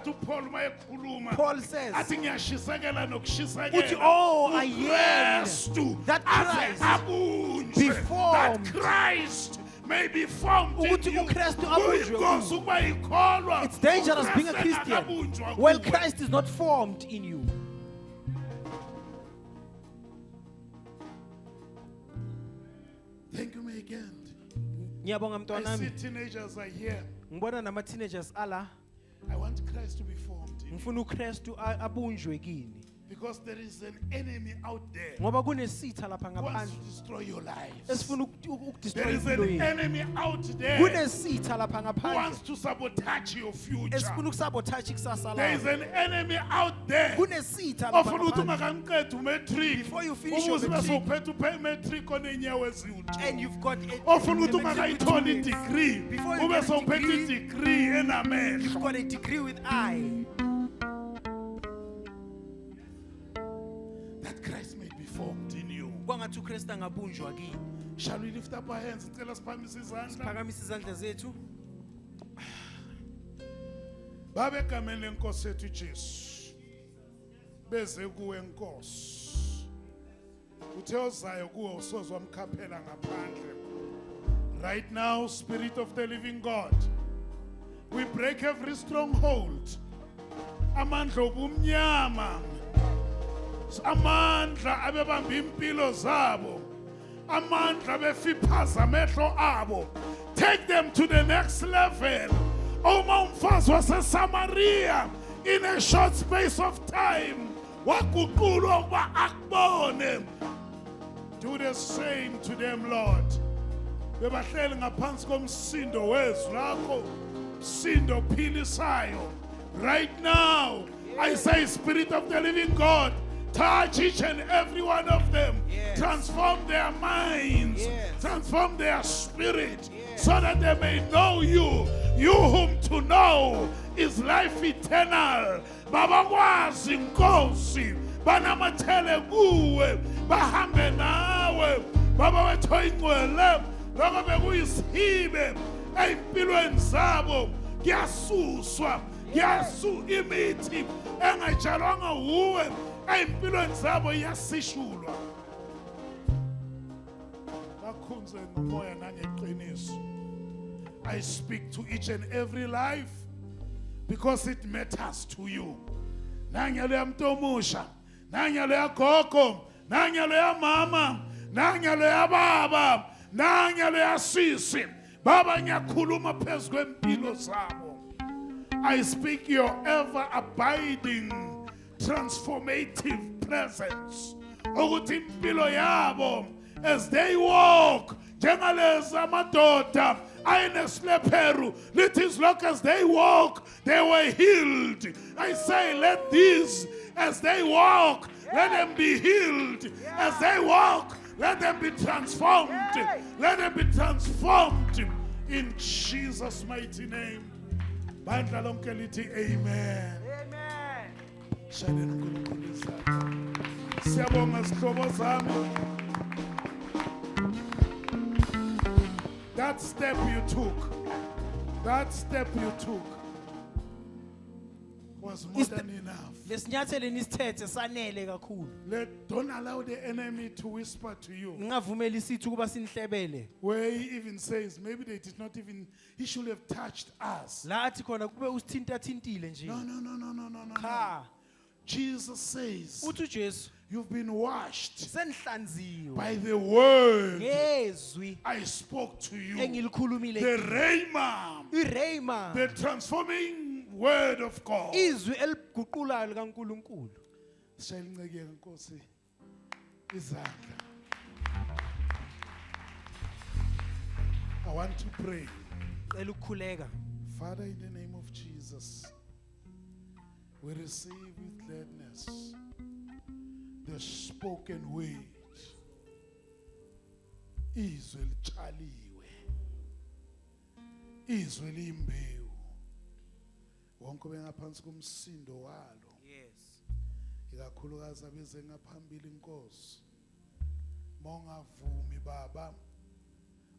uPaul mayekhuluma Paul says, athi ngiyashisekela uthi nokushisekela oh I am uKristu that aze Christ abunjwe, be that formed. Christ may be formed in Ukuthi you. uKristu abunjwe Kuyingozi kuwe. ukuba yikholwa, It's dangerous being a uKristu Christian engakabunjwa while kuwe. Christ is not formed in you. Thank you, Megan. Ngiyabonga I mntwana see nami. teenagers are here. Ngibona nama teenagers ala I want Christ to be formed in you. ngifuna uKristu abunjwe kini. Because there is an enemy out there Ngoba kunesitha lapha who wants ngaphandle to destroy your lives. esifuna There ukudestroy is impilo an yenu. enemy out there Kunesitha lapha who wants ngaphandle to sabotage your future. esifuna ukusabotage ikusasa There is lakho. an enemy out there Kunesitha lapha ofuna ukuthi ngaphandle. ungakamqedi umatric Before you finish your ubuze matric, bese uphethe umatric onenyawo and eziwu-2 you've got ofuna ukuthi a matric with ungakayitholi 2 years. idegree Before you ube get a sowuphethe degree, idegree You've enamehlo. got a degree with I. That Christ may be formed in you. Kwangathi uKristu angabunjwa kini. Shall we lift up our hands? Cela siphakamisa izandla. Phakamisa izandla zethu. Baba egameni lenkosi yethu uJesu. Beze kuwe Nkosi. Uthe ozayo kuwe usozwa mkhaphela ngaphandle. Right now, Spirit of the living God, we break every stronghold. Amandla obumnyama. Amandla abebamba impilo zabo. Amandla befiphaza amehlo abo. Take them to the next level. Uma umfazi waseSamaria in a short space of time waguqulwa ukuba akubone. Do the same to them, Lord. Bebahleli ngaphansi komsindo wezwi lakho, msindo philisayo. Right now, I say, Spirit of the living God, touch each and every one of them. Yes. Transform their minds. Yes. Transform their spirit. Yes. So that they may know you. You whom to know is life eternal. Baba kwazi Nkosi. Banamathele kuwe. Bahambe nawe. Baba wethu oyingcwele. Lokho bekuyisihibe empilweni zabo. Kuyasuswa. Imithi engatshalwanga uwe. Empilweni zabo iyasishulwa. Bakhonze ngomoya nangeqiniso. I speak to each and every life because it matters to you. Nanyalo yamtomusha, nanyalo yagogo, nanyalo yamama, nanyalo yababa, nanyalo yasisi. Baba ngiyakhuluma phezu kwempilo zabo. I speak your ever abiding transformative presence. Ukuthi impilo yabo as they walk njengalezi amadoda ayinesleperu lithi as long as they walk they were healed. I say let these as they walk let them be healed. As they walk let them be transformed. Let them be transformed In Jesus' mighty name. Bandla lonke lithi amen. Amen. Shaleni uNkulunkulu izandla. Siyabonga sihlobo zami. That step you took was more than enough. Lesinyathelo nisithethe sanele kakhulu. Don't allow the enemy to whisper to you. Ngingavumeli isithi ukuba sinihlebele. Where he even says, maybe they did not even, he should have touched us. La athi khona kube usithinta thintile nje. No. Cha. Jesus says, Uthi uJesu you've been washed senihlanziwe by the word ngezwi I spoke to you. engilikhulumile. The Rhema, Irema. the transforming word of God. Izwi eliguqulayo likaNkuluNkulu. Shayelinceke nkosi izandla. I want to pray. Cela ukukhuleka. Father, in the name of Jesus, we receive with gladness the spoken word. Izwi elitshaliwe. Izwi liyimbewu. Wonke bengaphansi komsindo walo. Yes. Ikakhulukazi abeze ngaphambili inkosi. Mongavumi baba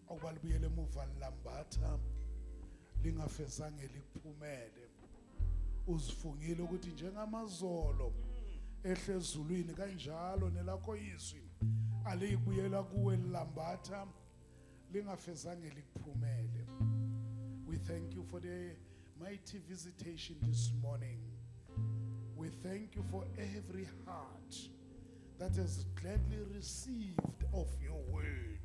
okubalibuyele emuva lambatha lingafezange liphumele. Uzifungile ukuthi njengamazolo ehle ezulwini kanjalo nelakho izwi aliyibuyela kuwe lambatha lingafezange liphumele. We thank you for the mighty visitation this morning. We thank you for every heart that has gladly received of your word.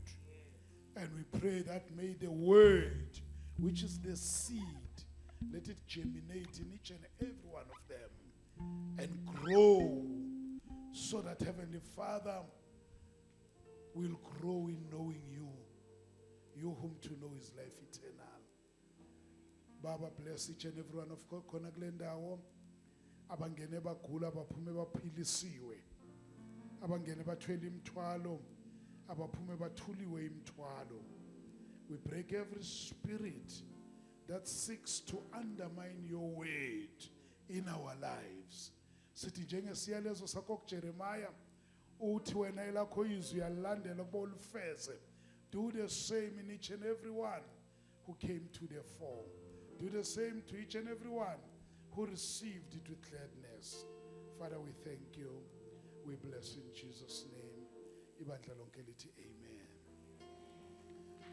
And we pray that may the word, which is the seed, let it germinate in each and every one of them and grow so that Heavenly Father will grow in knowing you, you whom to know is life eternal. Baba, bless each and every one of khona kule ndawo abangene bagula abaphume baphilisiwe, abangene bathwele imithwalo abaphume bathuliwe imithwalo. We break every spirit that seeks to undermine your word in our lives. Sithi njengesiyalezo sakho kuJeremiah uthi wena elakho izwi yalandela kuba ulifeze. Do the same in each and every one who came to the fore. Do the same to each and every one who received it with gladness. Father, we thank you. We bless in Jesus' name. Ibandla lonke lithi amen.